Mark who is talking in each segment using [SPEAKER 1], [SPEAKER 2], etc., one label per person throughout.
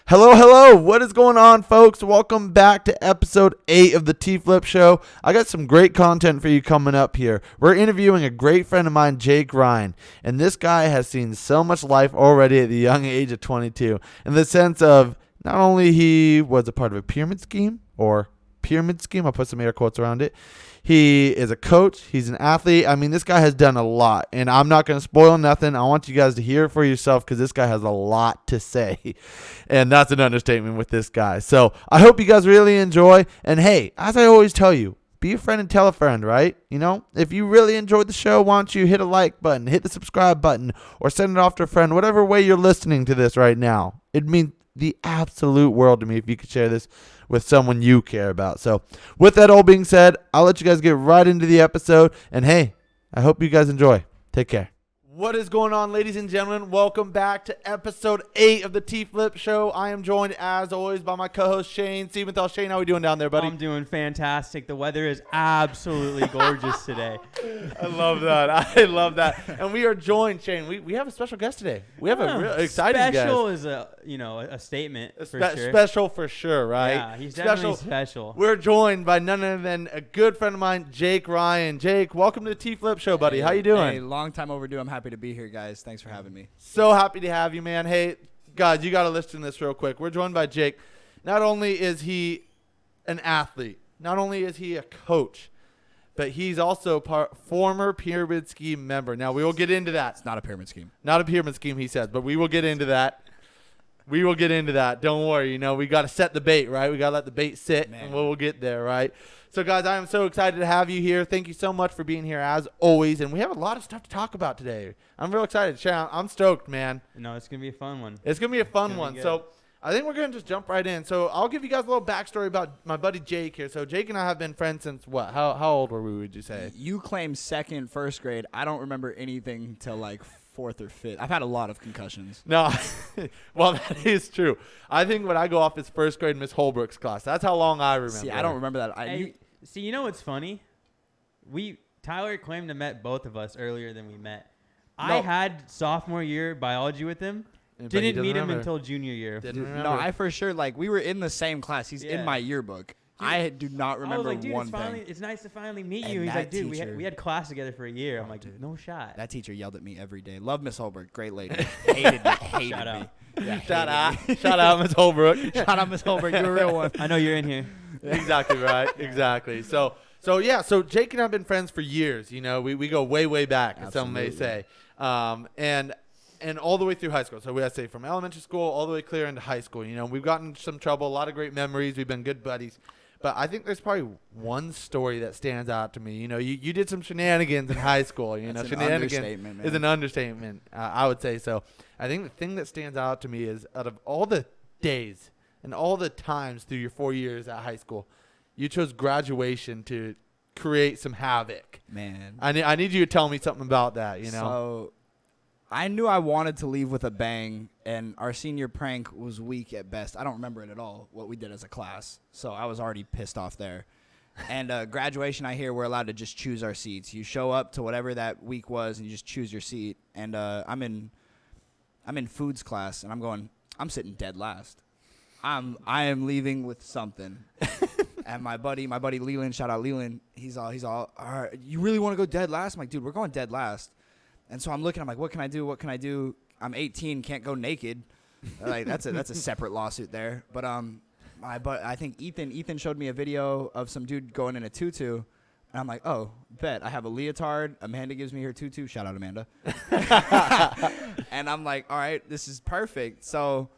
[SPEAKER 1] Hello, hello. What is going on, folks? Welcome back to episode 8 of the Tflip show. I got some great content for you coming up here. We're interviewing a great friend of mine, Jake Rhine, and this guy has seen so much life already at the young age of 22, in the sense of not only he was a part of a pyramid scheme, I'll put some air quotes around it. He is a coach. He's an athlete. I mean, this guy has done a lot, and I'm not going to spoil nothing. I want you guys to hear it for yourself because this guy has a lot to say, and that's an understatement with this guy. So I hope you guys really enjoy, and hey, as I always tell you, be a friend and tell a friend, right? You know, if you really enjoyed the show, why don't you hit a like button, hit the subscribe button, or send it off to a friend, whatever way you're listening to this right now. It means the absolute world to me if you could share this with someone you care about. So with that all being said, I'll let you guys get right into the episode. And hey, I hope you guys enjoy. Take care. What is going on, ladies and gentlemen? Welcome back to episode 8 of the Tflip show. I am joined, as always, by my co-host, Shane Siebenthal. Shane, how are we doing down there, buddy?
[SPEAKER 2] I'm doing fantastic. The weather is absolutely gorgeous today.
[SPEAKER 1] I love that. I love that. And we are joined, Shane. We have a special guest today. We have a real exciting guest.
[SPEAKER 2] Special is a statement for sure.
[SPEAKER 1] Special for sure, right?
[SPEAKER 2] Yeah, he's definitely special.
[SPEAKER 1] We're joined by none other than a good friend of mine, Jake Ryan. Jake, welcome to the Tflip show, buddy. How you doing?
[SPEAKER 3] Hey, long time overdue. I'm happy to be here, guys. Thanks for having me.
[SPEAKER 1] So happy to have you, man. Hey, guys, you got to listen to this real quick. We're joined by Jake. Not only is he an athlete, not only is he a coach, but he's also former pyramid scheme member. Now, we will get into that.
[SPEAKER 3] It's not a pyramid scheme.
[SPEAKER 1] Not a pyramid scheme, he says, but we will get into that. We will get into that. Don't worry. You know, we got to set the bait, right? We got to let the bait sit, and we'll get there, right? So, guys, I am so excited to have you here. Thank you so much for being here, as always. And we have a lot of stuff to talk about today. I'm real excited. Shane, I'm stoked, man.
[SPEAKER 2] No, it's going to be a fun one.
[SPEAKER 1] It's going to be a fun one. So, I think we're going to just jump right in. So, I'll give you guys a little backstory about my buddy Jake here. So, Jake and I have been friends since what? How old were we, would you say?
[SPEAKER 3] You claim second, first grade. I don't remember anything till like fourth or fifth. I've had a lot of concussions.
[SPEAKER 1] No, well, that is true. I think when I go off is first grade Miss Holbrook's class. That's how long I remember.
[SPEAKER 3] See, I don't remember that.
[SPEAKER 2] See, you know what's funny? Tyler claimed to met both of us earlier than we met. No. I had sophomore year biology with him. Didn't meet him until junior year.
[SPEAKER 3] No, I for sure, we were in the same class. He's in my yearbook. I do not remember
[SPEAKER 2] one thing.
[SPEAKER 3] It's
[SPEAKER 2] nice to finally meet you.
[SPEAKER 3] And
[SPEAKER 2] He's like, dude,
[SPEAKER 3] teacher,
[SPEAKER 2] we had class together for a year. I'm like,
[SPEAKER 3] dude,
[SPEAKER 2] no shot.
[SPEAKER 3] That teacher yelled at me every day. Love Miss Holbrook. Great lady. Hated me.
[SPEAKER 2] Shout out.
[SPEAKER 3] Yeah,
[SPEAKER 1] Shout out, Miss Holbrook.
[SPEAKER 3] Shout out, Miss Holbrook. You're a real one.
[SPEAKER 2] I know you're in here.
[SPEAKER 1] Exactly right. Exactly. So Jake and I have been friends for years. You know, we go way back, as some may say. And all the way through high school. So we have to say from elementary school all the way clear into high school. You know, we've gotten in some trouble, a lot of great memories. We've been good buddies. But I think there's probably one story that stands out to me. You know, you did some shenanigans in high school. You know, shenanigans is an understatement, I would say. So I think the thing that stands out to me is out of all the days and all the times through your 4 years at high school, you chose graduation to create some havoc.
[SPEAKER 3] Man.
[SPEAKER 1] I need you to tell me something about that, you know.
[SPEAKER 3] So I knew I wanted to leave with a bang, and our senior prank was weak at best. I don't remember it at all, what we did as a class. So I was already pissed off there. And graduation, I hear we're allowed to just choose our seats. You show up to whatever that week was, and you just choose your seat. And I'm in foods class, and I'm sitting dead last. I am leaving with something. And my buddy Leland, shout out Leland, he's all right, you really want to go dead last? I'm like, dude, we're going dead last. And so I'm looking, I'm like, what can I do? I'm 18, can't go naked. Like that's a separate lawsuit there. But I think Ethan showed me a video of some dude going in a tutu. And I'm like, oh, bet. I have a leotard. Amanda gives me her tutu. Shout out, Amanda. And I'm like, all right, this is perfect. So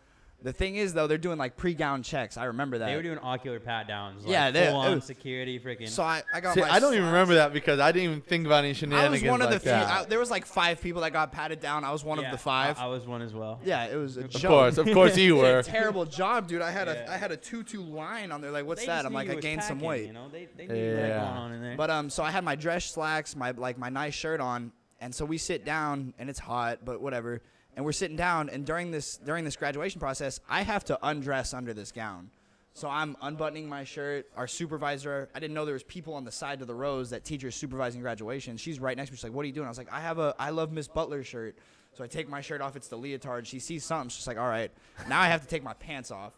[SPEAKER 3] the thing is, though, they're doing pre-gown checks. I remember that.
[SPEAKER 2] They were doing ocular pat-downs. Full-on security, freaking.
[SPEAKER 3] So I got
[SPEAKER 1] I don't even remember that because I didn't even think about any shenanigans.
[SPEAKER 3] I was one of the
[SPEAKER 1] few.
[SPEAKER 3] There was 5 people that got patted down. I was one of the 5.
[SPEAKER 2] I was one as well.
[SPEAKER 3] Yeah, it was a joke.
[SPEAKER 1] Of course you were.
[SPEAKER 3] A terrible job, dude. I had a tutu line on there. Like, what's that? I'm like, I gained some weight.
[SPEAKER 2] You know, they knew what was going on in there.
[SPEAKER 3] But so I had my dress slacks, my nice shirt on, and so we sit down, and it's hot, but whatever. And we're sitting down, and during this graduation process, I have to undress under this gown. So I'm unbuttoning my shirt. Our supervisor, I didn't know there was people on the side of the rows that teachers supervising graduation. She's right next to me. She's like, what are you doing? I was like, I have a I Love Miss Butler shirt. So I take my shirt off. It's the leotard. She sees something. She's like, all right, now I have to take my pants off.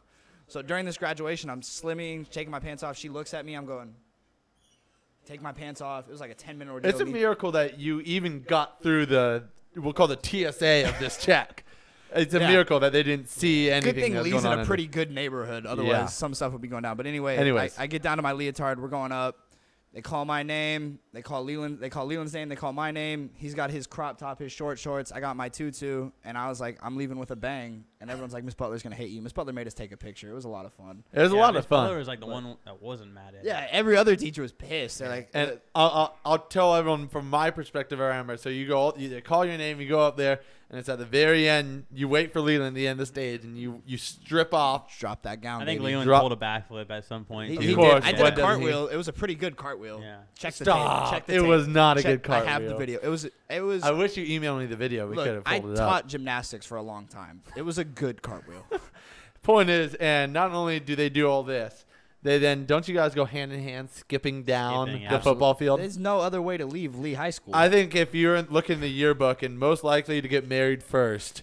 [SPEAKER 3] So during this graduation, I'm slimming, taking my pants off. She looks at me. I'm going, take my pants off. It was like a 10-minute ordeal.
[SPEAKER 1] It's a miracle that you even got through we'll call the TSA of this check. It's a miracle that they didn't see anything.
[SPEAKER 3] Good thing
[SPEAKER 1] that's
[SPEAKER 3] Lee's
[SPEAKER 1] going
[SPEAKER 3] in
[SPEAKER 1] on
[SPEAKER 3] a pretty good neighborhood. Otherwise, some stuff would be going down. But anyways. I get down to my leotard. We're going up. They call my name. They call Leland's name. They call my name. He's got his crop top, his short shorts. I got my tutu. And I was like, I'm leaving with a bang. And everyone's like, Miss Butler's going to hate you. Miss Butler made us take a picture. It was a lot of fun.
[SPEAKER 1] It was a lot
[SPEAKER 2] Miss
[SPEAKER 1] of fun.
[SPEAKER 2] Butler was like the one that wasn't mad at.
[SPEAKER 3] Yeah, every other teacher was pissed. They're like,
[SPEAKER 1] and I'll tell everyone from my perspective. I remember. So they call your name, you go up there, and it's at the very end. You wait for Leland at the end of the stage, and you strip off,
[SPEAKER 3] drop that gown.
[SPEAKER 2] I think
[SPEAKER 3] baby.
[SPEAKER 2] Leland pulled a backflip at some point.
[SPEAKER 3] He
[SPEAKER 1] Of
[SPEAKER 3] did.
[SPEAKER 1] course.
[SPEAKER 3] I did
[SPEAKER 1] What
[SPEAKER 3] a
[SPEAKER 1] doesn't
[SPEAKER 3] cartwheel. It was a pretty good cartwheel.
[SPEAKER 2] Yeah.
[SPEAKER 3] Check the
[SPEAKER 1] Stop.
[SPEAKER 3] tape. Check the
[SPEAKER 1] It
[SPEAKER 3] tape.
[SPEAKER 1] was not a good
[SPEAKER 3] I have
[SPEAKER 1] cartwheel.
[SPEAKER 3] the video. It was.
[SPEAKER 1] I wish you emailed me the video. We could
[SPEAKER 3] Look,
[SPEAKER 1] have
[SPEAKER 3] I
[SPEAKER 1] pulled it
[SPEAKER 3] taught
[SPEAKER 1] up.
[SPEAKER 3] gymnastics for a long time. It was a good cartwheel.
[SPEAKER 1] Point is, and not only do they do all this, they then don't you guys go hand in hand skipping down
[SPEAKER 2] Skipping,
[SPEAKER 1] the football field?
[SPEAKER 3] There's no other way to leave Lee High School.
[SPEAKER 1] I think if you're looking in the yearbook and most likely to get married first,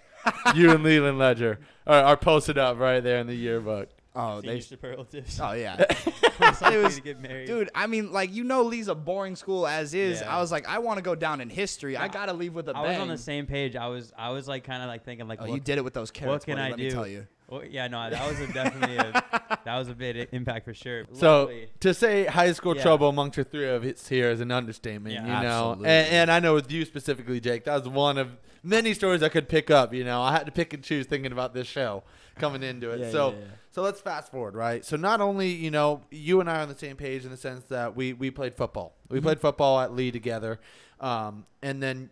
[SPEAKER 1] you and Leland Ledger are posted up right there in the yearbook.
[SPEAKER 3] oh,
[SPEAKER 2] Senior superlatives.
[SPEAKER 3] Oh yeah.
[SPEAKER 2] It
[SPEAKER 3] was-
[SPEAKER 2] to get married.
[SPEAKER 3] Dude, I mean, like, Lee's a boring school as is.
[SPEAKER 2] Yeah.
[SPEAKER 3] I was like, I want to go down in history. I gotta leave with a bang.
[SPEAKER 2] I was on the same page. I was like kind of like thinking like,
[SPEAKER 3] Oh,
[SPEAKER 2] what,
[SPEAKER 3] you did it with those carrots.
[SPEAKER 2] can
[SPEAKER 3] buddy,
[SPEAKER 2] I
[SPEAKER 3] let me
[SPEAKER 2] do?
[SPEAKER 3] tell you.
[SPEAKER 2] well, yeah, no, that was that was a big impact for sure.
[SPEAKER 1] So
[SPEAKER 2] Luckily-
[SPEAKER 1] to say high school
[SPEAKER 2] Yeah.
[SPEAKER 1] trouble amongst the three of us here is an understatement,
[SPEAKER 2] Yeah,
[SPEAKER 1] you know.
[SPEAKER 3] absolutely.
[SPEAKER 1] And I know with you specifically, Jake, that was one of many stories I could pick up. You know, I had to pick and choose thinking about this show coming into it.
[SPEAKER 3] Yeah.
[SPEAKER 1] So let's fast forward, right? So not only, you know, you and I are on the same page in the sense that we played football. We played football at Lee together. And then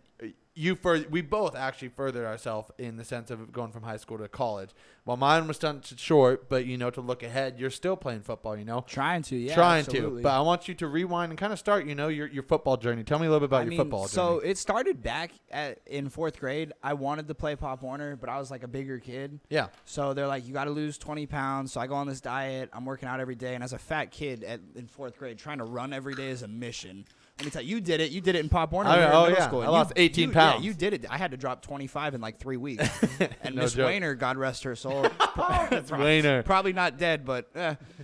[SPEAKER 1] we both actually furthered ourselves in the sense of going from high school to college. Well, mine was done short, but, you know, to look ahead, you're still playing football, you know?
[SPEAKER 3] Trying to, yeah.
[SPEAKER 1] Trying
[SPEAKER 3] absolutely.
[SPEAKER 1] to. But I want you to rewind and kind of start, you know, your football journey. Tell me a little bit about your football
[SPEAKER 3] So
[SPEAKER 1] journey.
[SPEAKER 3] it started back in 4th grade. I wanted to play Pop Warner, but I was like a bigger kid.
[SPEAKER 1] Yeah.
[SPEAKER 3] So they're like, you got to lose 20 pounds. So I go on this diet. I'm working out every day. And as a fat kid in 4th grade, trying to run every day is a mission. Let me tell you, you did it. You did it in Pop Warner.
[SPEAKER 1] Oh,
[SPEAKER 3] when you were
[SPEAKER 1] oh,
[SPEAKER 3] in middle
[SPEAKER 1] yeah.
[SPEAKER 3] school.
[SPEAKER 1] I
[SPEAKER 3] And
[SPEAKER 1] lost 18
[SPEAKER 3] Yeah,
[SPEAKER 1] pounds.
[SPEAKER 3] you did it. I had to drop 25 in like 3 weeks. And
[SPEAKER 1] No
[SPEAKER 3] Miss
[SPEAKER 1] joke.
[SPEAKER 3] Wayner, God rest her soul,
[SPEAKER 1] Wayner.
[SPEAKER 3] probably not dead, but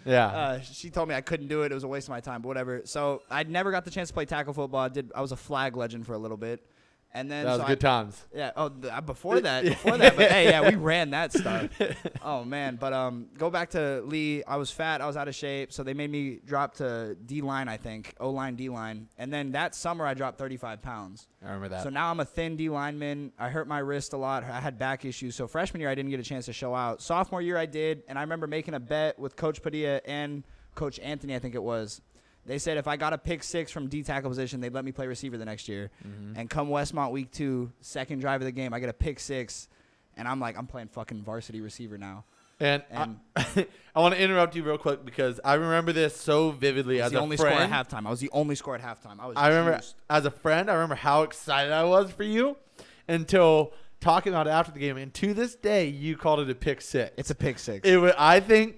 [SPEAKER 1] Yeah.
[SPEAKER 3] she told me I couldn't do it. It was a waste of my time, but whatever. So I never got the chance to play tackle football. I was a flag legend for a little bit. And then
[SPEAKER 1] That was good times.
[SPEAKER 3] Yeah. Oh, before that. But hey, yeah, we ran that stuff. Oh man. But go back to Lee. I was fat. I was out of shape. So they made me drop to D line. I think O-line, D line. And then that summer I dropped 35 pounds.
[SPEAKER 1] I remember that.
[SPEAKER 3] So now I'm a thin D lineman. I hurt my wrist a lot. I had back issues. So freshman year I didn't get a chance to show out. Sophomore year I did. And I remember making a bet with Coach Padilla and Coach Anthony. I think it was. They said if I got a pick 6 from D tackle position, they'd let me play receiver the next year.
[SPEAKER 1] Mm-hmm.
[SPEAKER 3] And come Westmont week 2, second drive of the game, I get a pick 6, and I'm like, I'm playing fucking varsity receiver now.
[SPEAKER 1] And
[SPEAKER 3] And
[SPEAKER 1] I want to interrupt you real quick because I remember this so vividly
[SPEAKER 3] I
[SPEAKER 1] as
[SPEAKER 3] was the
[SPEAKER 1] a
[SPEAKER 3] only
[SPEAKER 1] friend.
[SPEAKER 3] scorer at halftime. I was the only scorer at halftime.
[SPEAKER 1] I remember
[SPEAKER 3] juiced.
[SPEAKER 1] as a friend, I remember how excited I was for you until talking about it after the game. And to this day, you called it a pick 6.
[SPEAKER 3] It's a pick 6.
[SPEAKER 1] It was, I think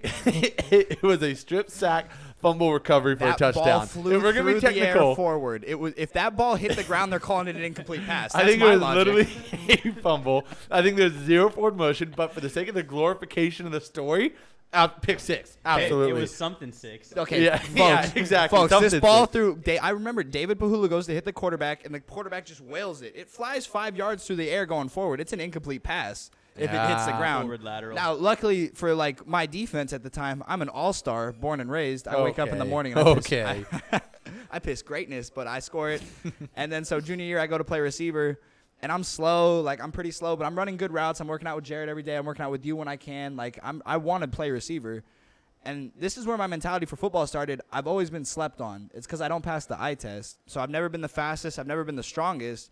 [SPEAKER 1] it was a strip sack fumble recovery for
[SPEAKER 3] that
[SPEAKER 1] a touchdown.
[SPEAKER 3] ball flew
[SPEAKER 1] If we're gonna
[SPEAKER 3] through
[SPEAKER 1] be
[SPEAKER 3] the air
[SPEAKER 1] technical,
[SPEAKER 3] forward. It was if that ball hit the ground, they're calling it an incomplete pass.
[SPEAKER 1] I
[SPEAKER 3] That's
[SPEAKER 1] think
[SPEAKER 3] my
[SPEAKER 1] it was
[SPEAKER 3] logic.
[SPEAKER 1] literally a fumble. I think there's zero forward motion, but for the sake of the glorification of the story, pick 6. Absolutely.
[SPEAKER 2] It was something 6.
[SPEAKER 3] Okay,
[SPEAKER 1] Yeah,
[SPEAKER 3] folks,
[SPEAKER 1] yeah, exactly.
[SPEAKER 3] Folks, this
[SPEAKER 1] Something
[SPEAKER 3] ball
[SPEAKER 1] six.
[SPEAKER 3] through. I remember David Pahula goes to hit the quarterback, and the quarterback just wails it. It flies 5 yards through the air going forward. It's an incomplete pass if it hits the
[SPEAKER 1] Yeah.
[SPEAKER 3] ground.
[SPEAKER 2] Forward lateral.
[SPEAKER 3] Now, luckily for like my defense at the time, I'm an all-star, born and raised. I wake up in the
[SPEAKER 1] Okay.
[SPEAKER 3] morning and I piss,
[SPEAKER 1] Okay.
[SPEAKER 3] I piss greatness, but I score it. And then so junior year, I go to play receiver. And I'm slow, like I'm pretty slow, but I'm running good routes. I'm working out with Jared every day. I'm working out with you when I can. Like I want to play receiver. And this is where my mentality for football started. I've always been slept on. It's because I don't pass the eye test. So I've never been the fastest. I've never been the strongest.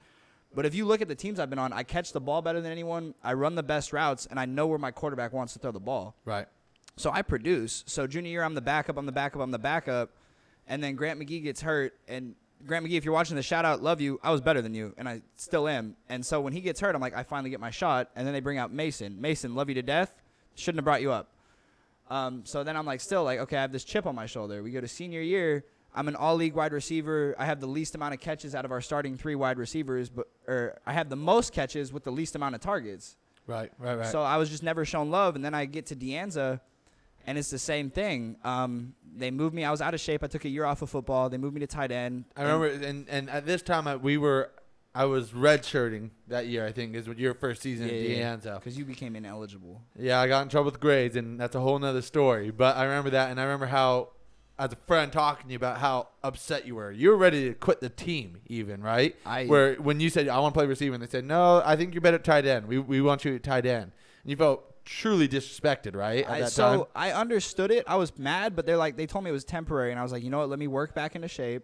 [SPEAKER 3] But if you look at the teams I've been on, I catch the ball better than anyone. I run the best routes, and I know where my quarterback wants to throw the ball.
[SPEAKER 1] Right.
[SPEAKER 3] So I produce. So junior year, I'm the backup. And then Grant McGee gets hurt. And Grant McGee, if you're watching the shout out, love you. I was better than you, and I still am. And so when he gets hurt, I'm like, I finally get my shot. And then they bring out Mason. Mason, love you to death. Shouldn't have brought you up. So then I'm like, still like, okay, I have this chip on my shoulder. We go to senior year. I'm an all-league wide receiver. I have the least amount of catches out of our starting 3 wide receivers, or I have the most catches with the least amount of targets.
[SPEAKER 1] Right.
[SPEAKER 3] So I was just never shown love, and then I get to De Anza, and it's the same thing. They moved me. I was out of shape. I took a year off of football. They moved me to tight end.
[SPEAKER 1] I remember, and at this time I was redshirting that year. I think is your first season at De Anza.
[SPEAKER 3] Because you became ineligible.
[SPEAKER 1] Yeah, I got in trouble with grades, and that's a whole nother story. But I remember that, and I remember how, as a friend, talking to you about how upset you were. You were ready to quit the team, even, right? Where when you said I want to play receiver, and they said no, I think you're better at tight end. We want you at tight end, and you felt truly disrespected, right? At that time.
[SPEAKER 3] I understood it. I was mad, but they told me it was temporary, and I was like, you know what? Let me work back into shape,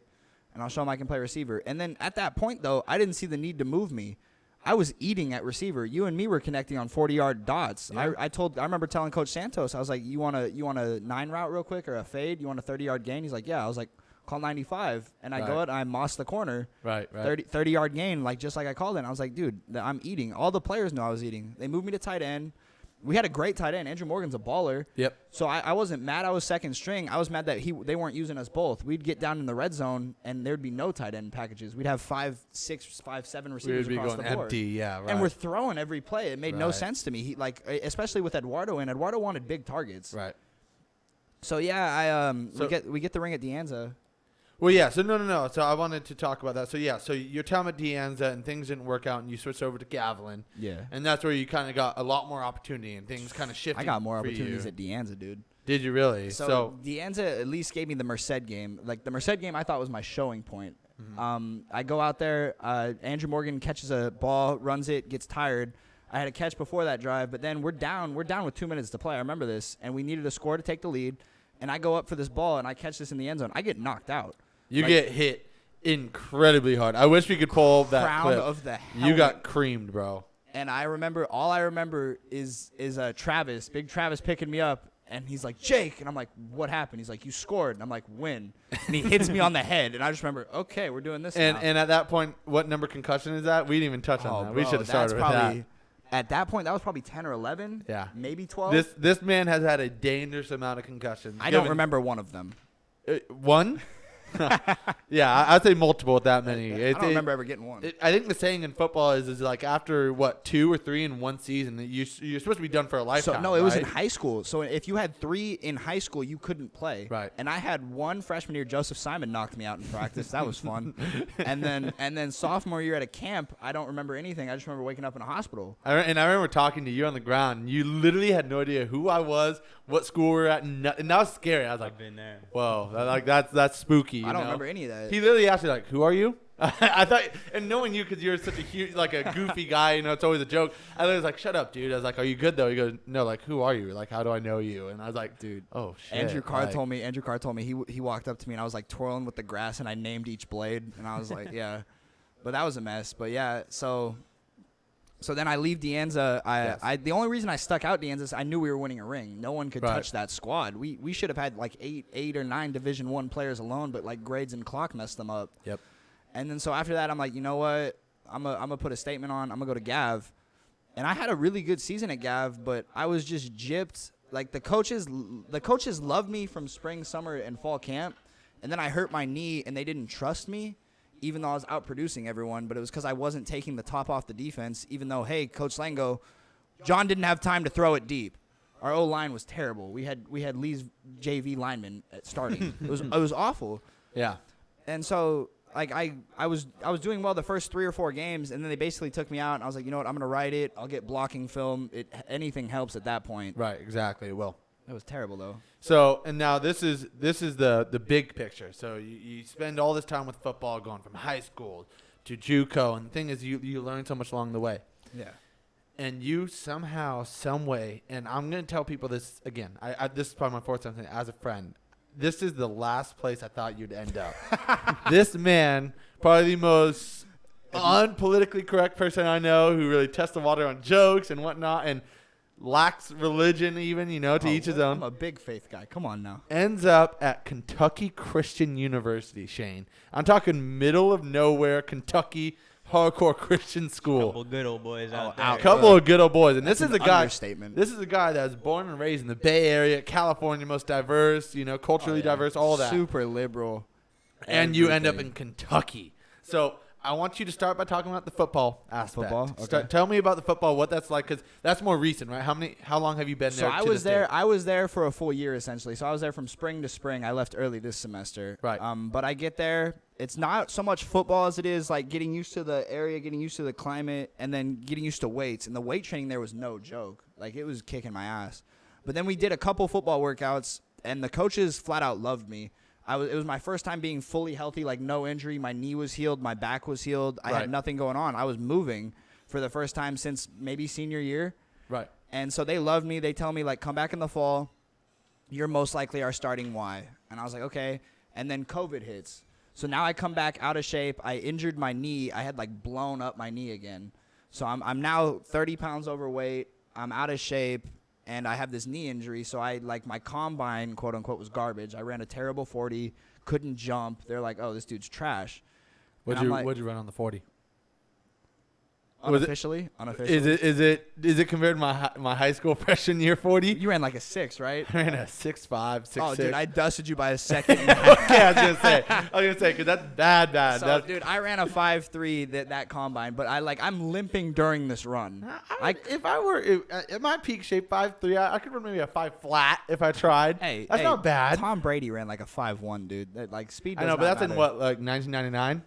[SPEAKER 3] and I'll show them I can play receiver. And then at that point, though, I didn't see the need to move me. I was eating at receiver. You and me were connecting on 40-yard dots. Yeah. I remember telling Coach Santos, I was like, you want a 9 route real quick or a fade? You want a 30-yard gain? He's like, yeah. I was like, call 95, and I go out and I moss the corner.
[SPEAKER 1] Right.
[SPEAKER 3] 30-yard gain, just like I called it. And I was like, dude, I'm eating. All the players know I was eating. They moved me to tight end. We had a great tight end. Andrew Morgan's a baller.
[SPEAKER 1] Yep.
[SPEAKER 3] So I wasn't mad I was second string. I was mad that they weren't using us both. We'd get down in the red zone, and there'd be no tight end packages. We'd have 5, 6, 5, 7 receivers
[SPEAKER 1] We'd be
[SPEAKER 3] across
[SPEAKER 1] going
[SPEAKER 3] the board.
[SPEAKER 1] empty, yeah, right.
[SPEAKER 3] And we're throwing every play. It made no sense to me. Especially with Eduardo in. Eduardo wanted big targets.
[SPEAKER 1] Right.
[SPEAKER 3] So, yeah, we get the ring at De Anza.
[SPEAKER 1] Well, yeah. So no. So I wanted to talk about that. So yeah. So your time at De Anza and things didn't work out, and you switched over to Gavilan.
[SPEAKER 3] Yeah.
[SPEAKER 1] And that's where you kind of got a lot more opportunity, and things kind of shifted.
[SPEAKER 3] I got more opportunities at De Anza, dude.
[SPEAKER 1] Did you really?
[SPEAKER 3] So De Anza at least gave me the Merced game. Like the Merced game, I thought was my showing point. Mm-hmm. I go out there. Andrew Morgan catches a ball, runs it, gets tired. I had a catch before that drive, but then we're down with 2 minutes to play. I remember this, and we needed a score to take the lead. And I go up for this ball, and I catch this in the end zone. I get knocked out.
[SPEAKER 1] You get hit incredibly hard. I wish we could pull that
[SPEAKER 3] crown
[SPEAKER 1] clip.
[SPEAKER 3] Of the helmet.
[SPEAKER 1] You got creamed, bro.
[SPEAKER 3] And all I remember is Travis, big Travis picking me up, and he's like, Jake, and I'm like, what happened? He's like, you scored, and I'm like, when? And he hits me on the head, and I just remember, okay, we're doing this now.
[SPEAKER 1] And at that point, what number concussion is that? We didn't even touch on that.
[SPEAKER 3] Bro,
[SPEAKER 1] we should have started with that.
[SPEAKER 3] At that point, that was probably 10 or 11.
[SPEAKER 1] Yeah.
[SPEAKER 3] Maybe 12.
[SPEAKER 1] This man has had a dangerous amount of concussions.
[SPEAKER 3] I don't remember one of them.
[SPEAKER 1] One? Yeah, I'd say multiple with that many.
[SPEAKER 3] I don't remember ever getting one.
[SPEAKER 1] I think the saying in football is like after, 2 or 3 in one season, you're supposed to be done for a lifetime.
[SPEAKER 3] So, no, it was in high school. So if you had 3 in high school, you couldn't play.
[SPEAKER 1] Right.
[SPEAKER 3] And I had one freshman year. Joseph Simon knocked me out in practice. That was fun. and then sophomore year at a camp, I don't remember anything. I just remember waking up in a hospital.
[SPEAKER 1] I remember talking to you on the ground, and you literally had no idea who I was, what school we were at, and that was scary. I was like,
[SPEAKER 2] I've been there.
[SPEAKER 1] Whoa, that's spooky.
[SPEAKER 3] I don't remember any of that.
[SPEAKER 1] He literally asked me, like, who are you? I thought, and knowing you because you're such a huge, like a goofy guy, it's always a joke. I was like, shut up, dude. I was like, are you good though? He goes, no, like, who are you? Like, how do I know you? And I was like, dude, oh shit.
[SPEAKER 3] Andrew Carr told me he walked up to me and I was like twirling with the grass and I named each blade and I was like, yeah, but that was a mess. But yeah, so then I leave De Anza. The only reason I stuck out De Anza is I knew we were winning a ring. No one could touch that squad. We should have had like eight or 9 Division I players alone, but like grades and clock messed them up.
[SPEAKER 1] Yep.
[SPEAKER 3] And then so after that, I'm like, you know what? I'm gonna put a statement on. I'm gonna go to Gav, and I had a really good season at Gav, but I was just gypped. Like the coaches loved me from spring, summer, and fall camp, and then I hurt my knee, and they didn't trust me, even though I was out producing everyone. But it was because I wasn't taking the top off the defense. Even though, hey, Coach Lango, John didn't have time to throw it deep. Our O line was terrible. We had Lee's JV lineman at starting. It was awful.
[SPEAKER 1] Yeah.
[SPEAKER 3] And so. Like I was doing well the first 3 or 4 games, and then they basically took me out, and I was like, you know what, I'm gonna write it. I'll get blocking film. Anything helps at that point.
[SPEAKER 1] Right, exactly. Well,
[SPEAKER 3] that was terrible though.
[SPEAKER 1] So and now this is the big picture. So you spend all this time with football, going from high school to JUCO, and the thing is you learn so much along the way.
[SPEAKER 3] Yeah.
[SPEAKER 1] And you somehow, some way, and I'm gonna tell people this again. I this is probably my 4th time saying it as a friend. This is the last place I thought you'd end up. This man, probably the most unpolitically correct person I know, who really tests the water on jokes and whatnot, and lacks religion even, to each his own.
[SPEAKER 3] I'm a big faith guy. Come on now.
[SPEAKER 1] Ends up at Kentucky Christian University, Shane. I'm talking middle of nowhere, Kentucky, hardcore Christian school.
[SPEAKER 2] Couple good old boys out there.
[SPEAKER 1] Couple of good old boys, and
[SPEAKER 3] That's
[SPEAKER 1] this is
[SPEAKER 3] an
[SPEAKER 1] a guy.
[SPEAKER 3] Understatement.
[SPEAKER 1] This is a guy that was born and raised in the Bay Area, California, most diverse, culturally diverse, all that.
[SPEAKER 3] Super liberal.
[SPEAKER 1] And you end up in Kentucky. So I want you to start by talking about the football aspect.
[SPEAKER 3] Football? Okay.
[SPEAKER 1] Tell me about the football, what that's like, because that's more recent, right? How long have you been there?
[SPEAKER 3] So I was there for a full year essentially. So I was there from spring to spring. I left early this semester.
[SPEAKER 1] Right.
[SPEAKER 3] But I get there. It's not so much football as it is like getting used to the area, getting used to the climate, and then getting used to weights. And the weight training there was no joke. Like it was kicking my ass. But then we did a couple football workouts, and the coaches flat out loved me. It was my first time being fully healthy, like no injury. My knee was healed. My back was healed. I had nothing going on. I was moving for the first time since maybe senior year.
[SPEAKER 1] Right.
[SPEAKER 3] And so they loved me. They tell me, like, come back in the fall. You're most likely our starting Y. And I was like, okay. And then COVID hits. So now I come back out of shape. I injured my knee. I had, like, blown up my knee again. So I'm now 30 pounds overweight. I'm out of shape. And I have this knee injury, so my combine, quote unquote, was garbage. I ran a terrible 40, couldn't jump. They're like, "Oh, this dude's trash."
[SPEAKER 1] What'd you run on the 40?
[SPEAKER 3] Unofficially.
[SPEAKER 1] Is it compared to my high school freshman year 40?
[SPEAKER 3] You ran like a 6, right?
[SPEAKER 1] I ran a 6'5", 6'6".
[SPEAKER 3] Oh, dude, I dusted you by a second.
[SPEAKER 1] Okay, I was gonna say, because that's bad.
[SPEAKER 3] So, dude, I ran a 5'3" that combine, but I'm limping during this run.
[SPEAKER 1] If I were at my peak shape 5'3", I could run maybe a 5 flat if I tried. That's not bad.
[SPEAKER 3] Tom Brady ran like a 5'1", dude. That speed.
[SPEAKER 1] I know, but that's
[SPEAKER 3] matter.
[SPEAKER 1] in what, like 1999.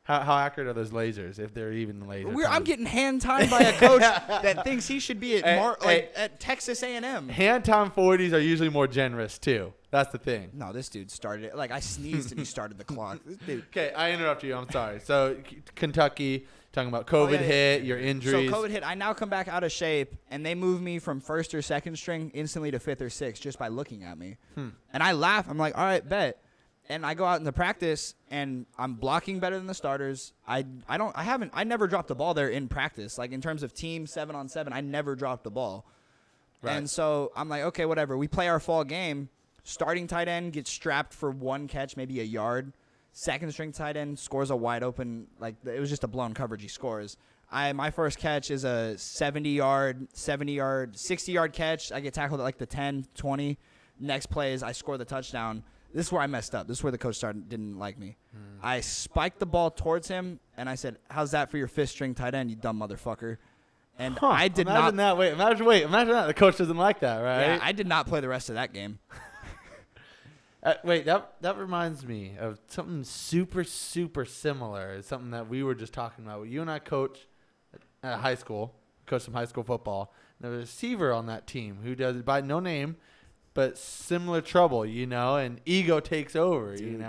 [SPEAKER 1] How accurate are those lasers, if they're even lasers?
[SPEAKER 3] I'm getting hand-timed by a coach that thinks he should be at Texas A&M.
[SPEAKER 1] Hand-time 40s are usually more generous, too. That's the thing.
[SPEAKER 3] No, this dude started it. Like, I sneezed and he started the clock. This dude.
[SPEAKER 1] Okay, I interrupted you. I'm sorry. So, Kentucky, talking about COVID hit, your injuries.
[SPEAKER 3] So, COVID hit. I now come back out of shape, and they move me from first or second string instantly to fifth or sixth just by looking at me. And I laugh. I'm like, all right, bet. And I go out into practice, and I'm blocking better than the starters. I never dropped the ball there in practice. Like, in terms of team 7-on-7, I never dropped the ball. Right. And so I'm like, okay, whatever. We play our fall game. Starting tight end gets strapped for one catch, maybe a yard. Second string tight end scores a wide open, like it was just a blown coverage. He scores. My first catch is a 70-yard, 60-yard catch. I get tackled at like the 10, 20. Next play is I score the touchdown. This is where I messed up. This is where the coach didn't like me. I spiked the ball towards him, and I said, "How's that for your fifth string tight end, you dumb motherfucker?" And I did
[SPEAKER 1] imagine
[SPEAKER 3] not.
[SPEAKER 1] Imagine that. The coach doesn't like that, right?
[SPEAKER 3] Yeah, I did not play the rest of that game.
[SPEAKER 1] That reminds me of something super, super similar. It's something that we were just talking about. You and I coach at high school, coach some high school football. There's a receiver on that team who does, by no name, but similar trouble, and ego takes over,
[SPEAKER 3] Dude,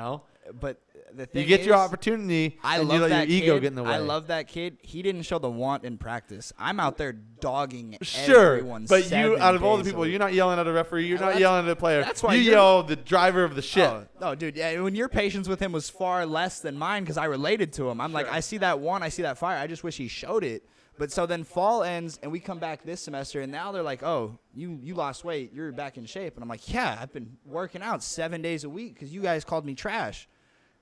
[SPEAKER 3] But the thing
[SPEAKER 1] you get your opportunity, and you let your ego get in the way.
[SPEAKER 3] I love that kid. He didn't show the want in practice. I'm out there dogging
[SPEAKER 1] Sure,
[SPEAKER 3] everyone.
[SPEAKER 1] but you, out of all the people, you're not yelling at a referee. You're not yelling at a player.
[SPEAKER 3] That's why
[SPEAKER 1] you yell the driver of the ship.
[SPEAKER 3] Oh, dude, yeah. When your patience with him was far less than mine because I related to him. I'm like, I see that one, I see that fire. I just wish he showed it. But so then fall ends, and we come back this semester, and now they're like, oh, you lost weight. You're back in shape. And I'm like, yeah, I've been working out 7 days a week because you guys called me trash.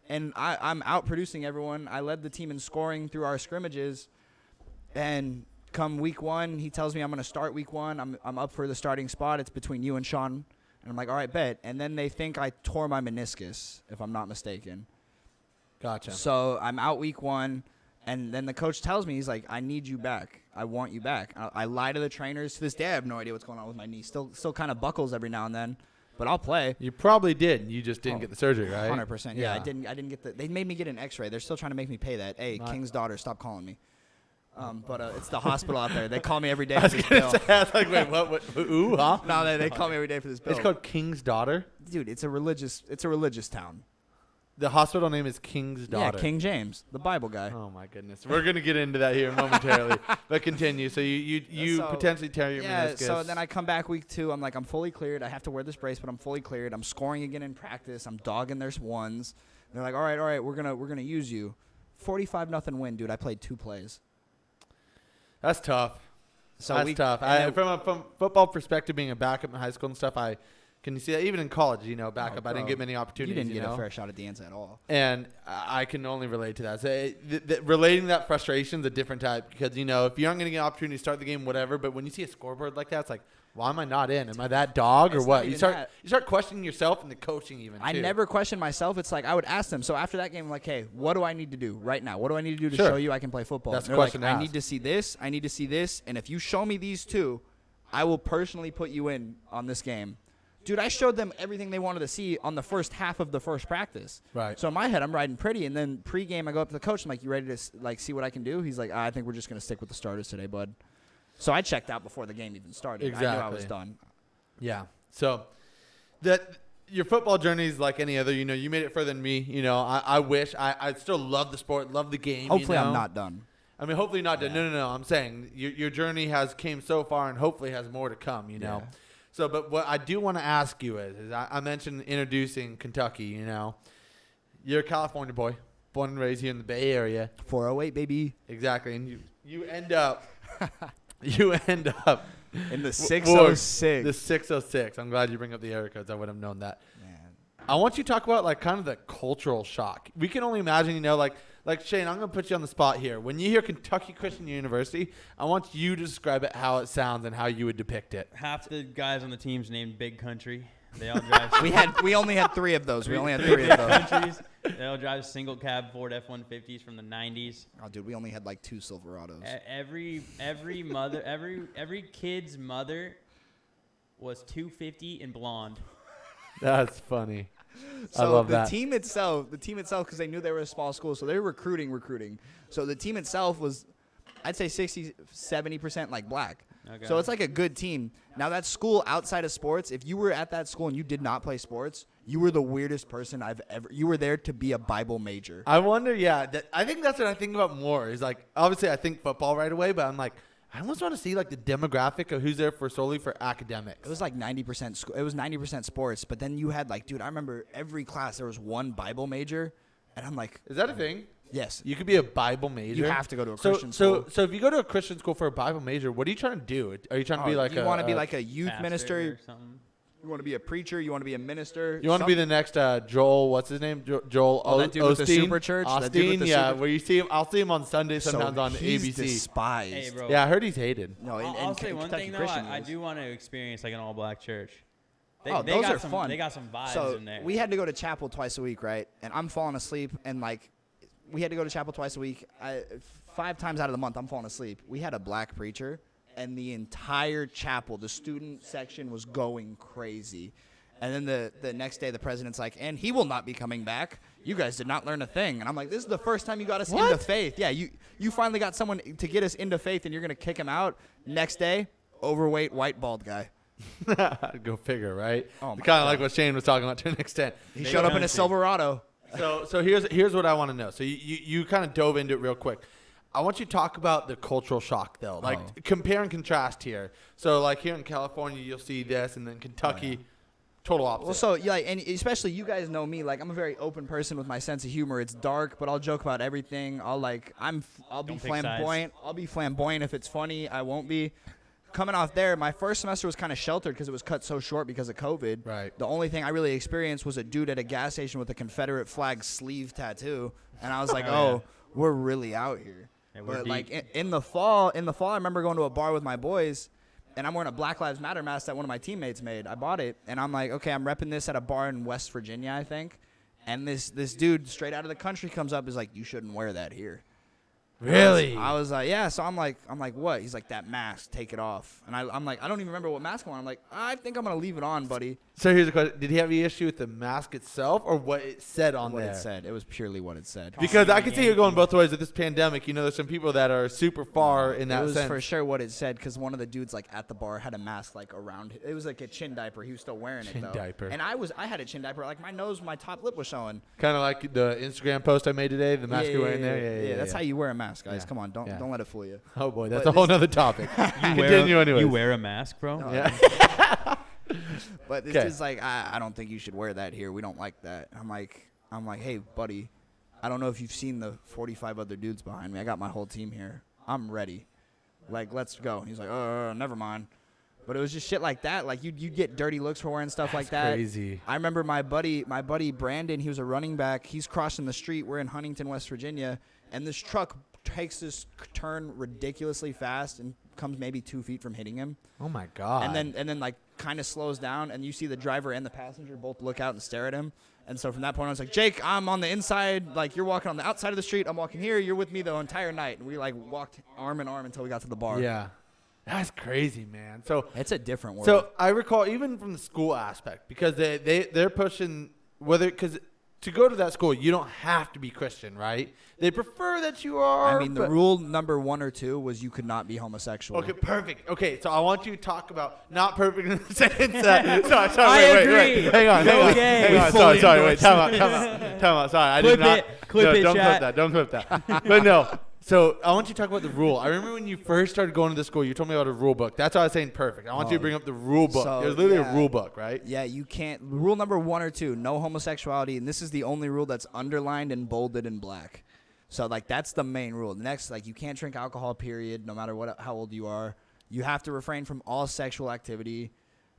[SPEAKER 3] And I'm out-producing everyone. I led the team in scoring through our scrimmages. And come week one, he tells me I'm going to start week one. I'm up for the starting spot. It's between you and Sean. And I'm like, all right, bet. And then they think I tore my meniscus, if I'm not mistaken.
[SPEAKER 1] Gotcha.
[SPEAKER 3] So I'm out week one. And then the coach tells me, he's like, I need you back. I want you back. I lie to the trainers. To this day, I have no idea what's going on with my knee. Still kind of buckles every now and then. But I'll play.
[SPEAKER 1] You probably did. You just didn't get the surgery, right?
[SPEAKER 3] 100%. Yeah, I didn't get the. They made me get an X-ray. They're still trying to make me pay that. Hey, King's daughter, stop calling me. But it's the hospital out there. They call me every day for this bill.
[SPEAKER 1] I was like, wait, what? Ooh, huh?
[SPEAKER 3] No, they call me every day for this bill.
[SPEAKER 1] It's called King's Daughter.
[SPEAKER 3] Dude, it's a religious town.
[SPEAKER 1] The hospital name is King's Daughter.
[SPEAKER 3] Yeah, King James, the Bible guy.
[SPEAKER 1] Oh my goodness, we're gonna get into that here momentarily, but continue. So you potentially tear your meniscus.
[SPEAKER 3] So then I come back week 2. I'm like, I'm fully cleared. I have to wear this brace, but I'm fully cleared. I'm scoring again in practice. I'm dogging their ones. They're like, all right, we're gonna use you. 45-0 win, dude. I played 2 plays.
[SPEAKER 1] That's tough.
[SPEAKER 3] So
[SPEAKER 1] that's tough. From a football perspective, being a backup in high school and stuff, can you see that? Even in college, backup, I didn't get many opportunities.
[SPEAKER 3] You didn't get a fair shot at the ends at all.
[SPEAKER 1] And I can only relate to that. So relating that frustration is a different type because, if you aren't going to get an opportunity to start the game, whatever, but when you see a scoreboard like that, it's like, why am I not in? Am I that dog or
[SPEAKER 3] It's
[SPEAKER 1] what?
[SPEAKER 3] not
[SPEAKER 1] You
[SPEAKER 3] even
[SPEAKER 1] start
[SPEAKER 3] that.
[SPEAKER 1] you start questioning yourself and the coaching even.
[SPEAKER 3] I
[SPEAKER 1] too.
[SPEAKER 3] never questioned myself. It's like I would ask them. So after that game, I'm like, hey, what do I need to do right now? What do I need to do to
[SPEAKER 1] Sure.
[SPEAKER 3] show you I can play football?
[SPEAKER 1] That's
[SPEAKER 3] And
[SPEAKER 1] the
[SPEAKER 3] they're
[SPEAKER 1] question
[SPEAKER 3] like,
[SPEAKER 1] to
[SPEAKER 3] I
[SPEAKER 1] ask.
[SPEAKER 3] need to see this. I need to see this. And if you show me these two, I will personally put you in on this game. Dude, I showed them everything they wanted to see on the first half of the first practice.
[SPEAKER 1] Right.
[SPEAKER 3] So in my head, I'm riding pretty. And then pregame, I go up to the coach. I'm like, you ready to see what I can do? He's like, I think we're just going to stick with the starters today, bud. So I checked out before the game even started.
[SPEAKER 1] Exactly.
[SPEAKER 3] I knew I was done.
[SPEAKER 1] Yeah. So that your football journey is like any other. You know, you made it further than me. You know, I wish I still love the sport, love the game.
[SPEAKER 3] Hopefully,
[SPEAKER 1] you know?
[SPEAKER 3] I'm not done.
[SPEAKER 1] I mean, hopefully not. Yeah. No. I'm saying your journey has came so far and hopefully has more to come, you know.
[SPEAKER 3] Yeah.
[SPEAKER 1] So, but what I do want to ask you is I mentioned introducing Kentucky, you know. You're a California boy, born and raised here in the Bay Area.
[SPEAKER 3] 408, baby.
[SPEAKER 1] Exactly. And you end up
[SPEAKER 3] in the 606.
[SPEAKER 1] The 606. I'm glad you bring up the area codes. I would have known that.
[SPEAKER 3] Man.
[SPEAKER 1] I want you to talk about like kind of the cultural shock. We can only imagine, you know, like Shane, I'm going to put you on the spot here. When you hear Kentucky Christian University, I want you to describe it how it sounds and how you would depict it.
[SPEAKER 2] Half the guys on the team's named Big Country. They all drive.
[SPEAKER 3] we only had 3 of those. We only had 3 of those.
[SPEAKER 2] Countries. They all drive single cab Ford F-150s from the 90s.
[SPEAKER 3] Oh, dude, we only had like 2 Silverados.
[SPEAKER 2] Every kid's mother was 250 and blonde.
[SPEAKER 1] That's funny.
[SPEAKER 3] So
[SPEAKER 1] I love
[SPEAKER 3] the
[SPEAKER 1] that.
[SPEAKER 3] team itself, because they knew they were a small school, so they were recruiting. So the team itself was, I'd say 60, 70% like black.
[SPEAKER 2] Okay.
[SPEAKER 3] So it's like a good team. Now that school outside of sports, if you were at that school and you did not play sports, you were the weirdest person I've ever. You were there to be a Bible major.
[SPEAKER 1] I wonder, I think that's what I think about more is like, obviously I think football right away, but I'm like, I almost want to see like the demographic of who's there solely for academics.
[SPEAKER 3] It was like 90%. It was 90% sports, but then you had like, dude, I remember every class there was one Bible major, and I'm like,
[SPEAKER 1] is that a thing?
[SPEAKER 3] Yes.
[SPEAKER 1] You could be a Bible major.
[SPEAKER 3] You have to go to a Christian school.
[SPEAKER 1] So if you go to a Christian school for a Bible major, what are you trying to do? Are you trying to be like
[SPEAKER 3] you want to be like a youth
[SPEAKER 2] Pastor
[SPEAKER 3] minister?
[SPEAKER 2] or something.
[SPEAKER 3] You want to be a preacher? You want to be a minister?
[SPEAKER 1] You want to be the next Joel? What's his name? Joel
[SPEAKER 3] that dude with the
[SPEAKER 1] Osteen?
[SPEAKER 3] super church? That dude with
[SPEAKER 1] Austin,
[SPEAKER 3] the
[SPEAKER 1] yeah.
[SPEAKER 3] super-
[SPEAKER 1] Where you see him, I'll see him on Sunday sometimes on
[SPEAKER 3] he's
[SPEAKER 1] ABC.
[SPEAKER 3] despised.
[SPEAKER 2] Hey, bro.
[SPEAKER 1] Yeah, I heard he's hated.
[SPEAKER 3] No,
[SPEAKER 2] I'll say one
[SPEAKER 3] Kentucky
[SPEAKER 2] thing though.
[SPEAKER 3] Christian
[SPEAKER 2] I
[SPEAKER 3] is.
[SPEAKER 2] do want to experience like an all-black church. They
[SPEAKER 3] Those
[SPEAKER 2] got
[SPEAKER 3] are
[SPEAKER 2] some,
[SPEAKER 3] fun.
[SPEAKER 2] They got some vibes
[SPEAKER 3] So
[SPEAKER 2] in there.
[SPEAKER 3] we had to go to chapel twice a week, right? And I'm falling asleep, and like, we had to go to chapel twice a week. 5 times out of the month, I'm falling asleep. We had a black preacher, and the entire chapel, the student section, was going crazy. And then the next day, the president's like, and he will not be coming back. You guys did not learn a thing. And I'm like, this is the first time you got us into faith. Yeah, you finally got someone to get us into faith, and you're going to kick him out. Next day, overweight, white, bald guy.
[SPEAKER 1] Go figure, right?
[SPEAKER 3] Oh my
[SPEAKER 1] kind of like what Shane was talking about to an extent.
[SPEAKER 3] He showed up in a Silverado.
[SPEAKER 1] So here's what I want to know. So you kind of dove into it real quick. I want you to talk about the cultural shock though. Like compare and contrast here. So like here in California, you'll see this, and then Kentucky, total opposite.
[SPEAKER 3] Well, so yeah, and especially you guys know me. Like I'm a very open person with my sense of humor. It's dark, but I'll joke about everything. I'll be
[SPEAKER 2] Don't pick
[SPEAKER 3] flamboyant. I'll be flamboyant if it's funny. I won't be. Coming off there, my first semester was kind of sheltered because it was cut so short because of COVID.
[SPEAKER 1] Right.
[SPEAKER 3] The only thing I really experienced was a dude at a gas station with a Confederate flag sleeve tattoo, and I was like, we're really out here.
[SPEAKER 2] Yeah, we're
[SPEAKER 3] but
[SPEAKER 2] deep.
[SPEAKER 3] like in the fall, I remember going to a bar with my boys, and I'm wearing a Black Lives Matter mask that one of my teammates made. I bought it, and I'm like, okay, I'm repping this at a bar in West Virginia, I think. And this dude straight out of the country comes up, is like, you shouldn't wear that here.
[SPEAKER 1] Really?
[SPEAKER 3] I was like, yeah. So I'm like, what? He's like, that mask, take it off. And I'm like, I don't even remember what mask I'm on. I'm like, I think I'm gonna leave it on, buddy.
[SPEAKER 1] So here's the question: did he have any issue with the mask itself, or what it said on
[SPEAKER 3] What
[SPEAKER 1] there?
[SPEAKER 3] it said. It was purely what it said.
[SPEAKER 1] Because I can see it going both ways with this pandemic. You know, there's some people that are super far in that
[SPEAKER 3] It was
[SPEAKER 1] sense.
[SPEAKER 3] for sure what it said, because one of the dudes like at the bar had a mask like around. It was like a chin diaper. He was still wearing it
[SPEAKER 1] Chin
[SPEAKER 3] though.
[SPEAKER 1] diaper.
[SPEAKER 3] And I had a chin diaper. Like my nose, my top lip was showing.
[SPEAKER 1] Kind of like the Instagram post I made today. The mask you're wearing there. Yeah.
[SPEAKER 3] That's how you wear a mask, guys.
[SPEAKER 1] Yeah.
[SPEAKER 3] Come on, don't let it fool you.
[SPEAKER 1] Oh boy, that's
[SPEAKER 3] But
[SPEAKER 1] a whole nother topic. Continue anyway.
[SPEAKER 2] You wear a mask, bro?
[SPEAKER 3] No,
[SPEAKER 1] Yeah.
[SPEAKER 3] But it's just like I don't think you should wear that here. We don't like that. I'm like, hey, buddy, I don't know if you've seen the 45 other dudes behind me. I got my whole team here. I'm ready. Like, let's go. And he's like, never mind. But it was just shit like that. Like you'd get dirty looks for wearing stuff like that.
[SPEAKER 1] Crazy.
[SPEAKER 3] I remember my buddy Brandon. He was a running back. He's crossing the street. We're in Huntington, West Virginia, and this truck takes this turn ridiculously fast and comes maybe 2 feet from hitting him.
[SPEAKER 1] Oh my God.
[SPEAKER 3] And then like kind of slows down, and you see the driver and the passenger both look out and stare at him. And so from that point on, I was like, Jake, I'm on the inside. Like, you're walking on the outside of the street. I'm walking here. You're with me the entire night. And we, like, walked arm in arm until we got to the bar.
[SPEAKER 1] Yeah. That's crazy, man. So
[SPEAKER 3] it's a different world.
[SPEAKER 1] So I recall even from the school aspect, because they're pushing because to go to that school, you don't have to be Christian, right? They prefer that you are.
[SPEAKER 3] I mean, the rule number 1 or 2 was you could not be homosexual.
[SPEAKER 1] Okay, perfect. Okay, so I want you to talk about not perfect in the sense that. Sorry,
[SPEAKER 2] I
[SPEAKER 1] wait,
[SPEAKER 2] agree.
[SPEAKER 1] Hang on.
[SPEAKER 2] Okay.
[SPEAKER 1] Hang on. Sorry, wait. Time out. Sorry, I did not.
[SPEAKER 2] Clip it,
[SPEAKER 1] don't
[SPEAKER 2] chat.
[SPEAKER 1] Don't clip that. But no. So I want you to talk about the rule. I remember when you first started going to the school, you told me about a rule book. That's why I was saying perfect. I want you to bring up the rule book.
[SPEAKER 3] So,
[SPEAKER 1] There's literally a rule book, right?
[SPEAKER 3] Yeah, you can't. Rule number 1 or 2, no homosexuality, and this is the only rule that's underlined and bolded in black. So, like, that's the main rule. The next, like, you can't drink alcohol, period, no matter how old you are. You have to refrain from all sexual activity.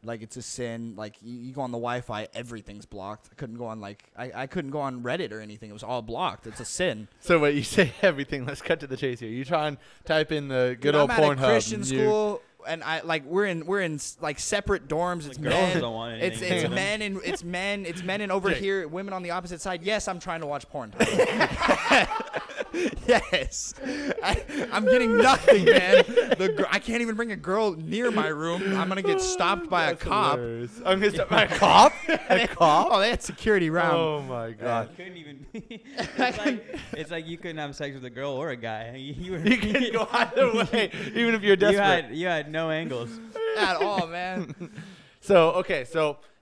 [SPEAKER 3] Like, it's a sin. Like, you go on the Wi-Fi, everything's blocked. I couldn't go on, like, I couldn't go on Reddit or anything. It was all blocked. It's a sin.
[SPEAKER 1] So, wait, you say everything. Let's cut to the chase here. You try and type in the good old Pornhub.
[SPEAKER 3] I'm at a Christian school, and we're in like separate dorms. It's
[SPEAKER 2] girls
[SPEAKER 3] men.
[SPEAKER 2] don't want
[SPEAKER 3] It's
[SPEAKER 2] anything.
[SPEAKER 3] it's men, and over here, women on the opposite side. Yes, I'm trying to watch porn. Yes, I'm getting nothing, man. I can't even bring a girl near my room. I'm gonna get stopped by a cop.
[SPEAKER 1] Hilarious. I'm gonna stop by a cop. A cop?
[SPEAKER 3] Oh, they had security around.
[SPEAKER 1] Oh my God.
[SPEAKER 2] You couldn't even. It's like you couldn't have sex with a girl or a guy. You
[SPEAKER 1] can go either way, even if you're desperate.
[SPEAKER 2] You had no angles
[SPEAKER 3] at all, man.
[SPEAKER 1] So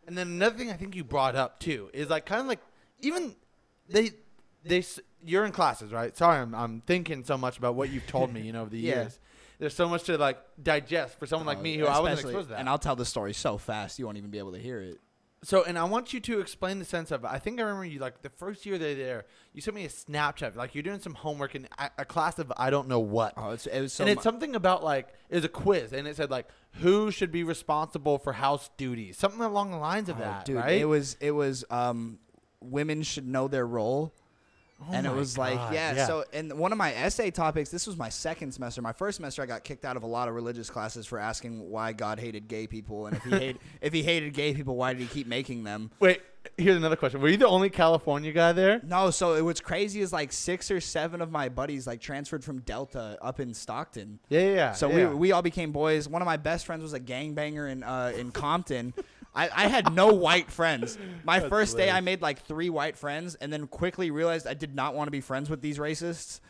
[SPEAKER 1] and then another thing I think you brought up too is like kind of like even they you're in classes, right? Sorry, I'm thinking so much about what you've told me, over the years. There's so much to like digest for someone like me who I wasn't exposed to that.
[SPEAKER 3] And I'll tell the story so fast you won't even be able to hear it.
[SPEAKER 1] So, and I want you to explain the sense of, I think I remember you, like, the first year they're there, you sent me a Snapchat, like, you're doing some homework in a class of I don't know what.
[SPEAKER 3] Oh, it was so
[SPEAKER 1] and it's something about, like, it was a quiz, and it said, like, who should be responsible for house duties? Something along the lines of that,
[SPEAKER 3] dude,
[SPEAKER 1] right?
[SPEAKER 3] It was women should know their role.
[SPEAKER 1] Oh
[SPEAKER 3] and it
[SPEAKER 1] my
[SPEAKER 3] was
[SPEAKER 1] God,
[SPEAKER 3] like, so, and one of my essay topics, this was my second semester. My first semester, I got kicked out of a lot of religious classes for asking why God hated gay people. And if he hated gay people, why did he keep making them?
[SPEAKER 1] Wait, here's another question. Were you the only California guy there?
[SPEAKER 3] No, so what's crazy is like 6 or 7 of my buddies like transferred from Delta up in Stockton.
[SPEAKER 1] Yeah.
[SPEAKER 3] So we all became boys. One of my best friends was a gangbanger in Compton. I had no white friends. My first day, I made like 3 white friends, and then quickly realized I did not want to be friends with these racists.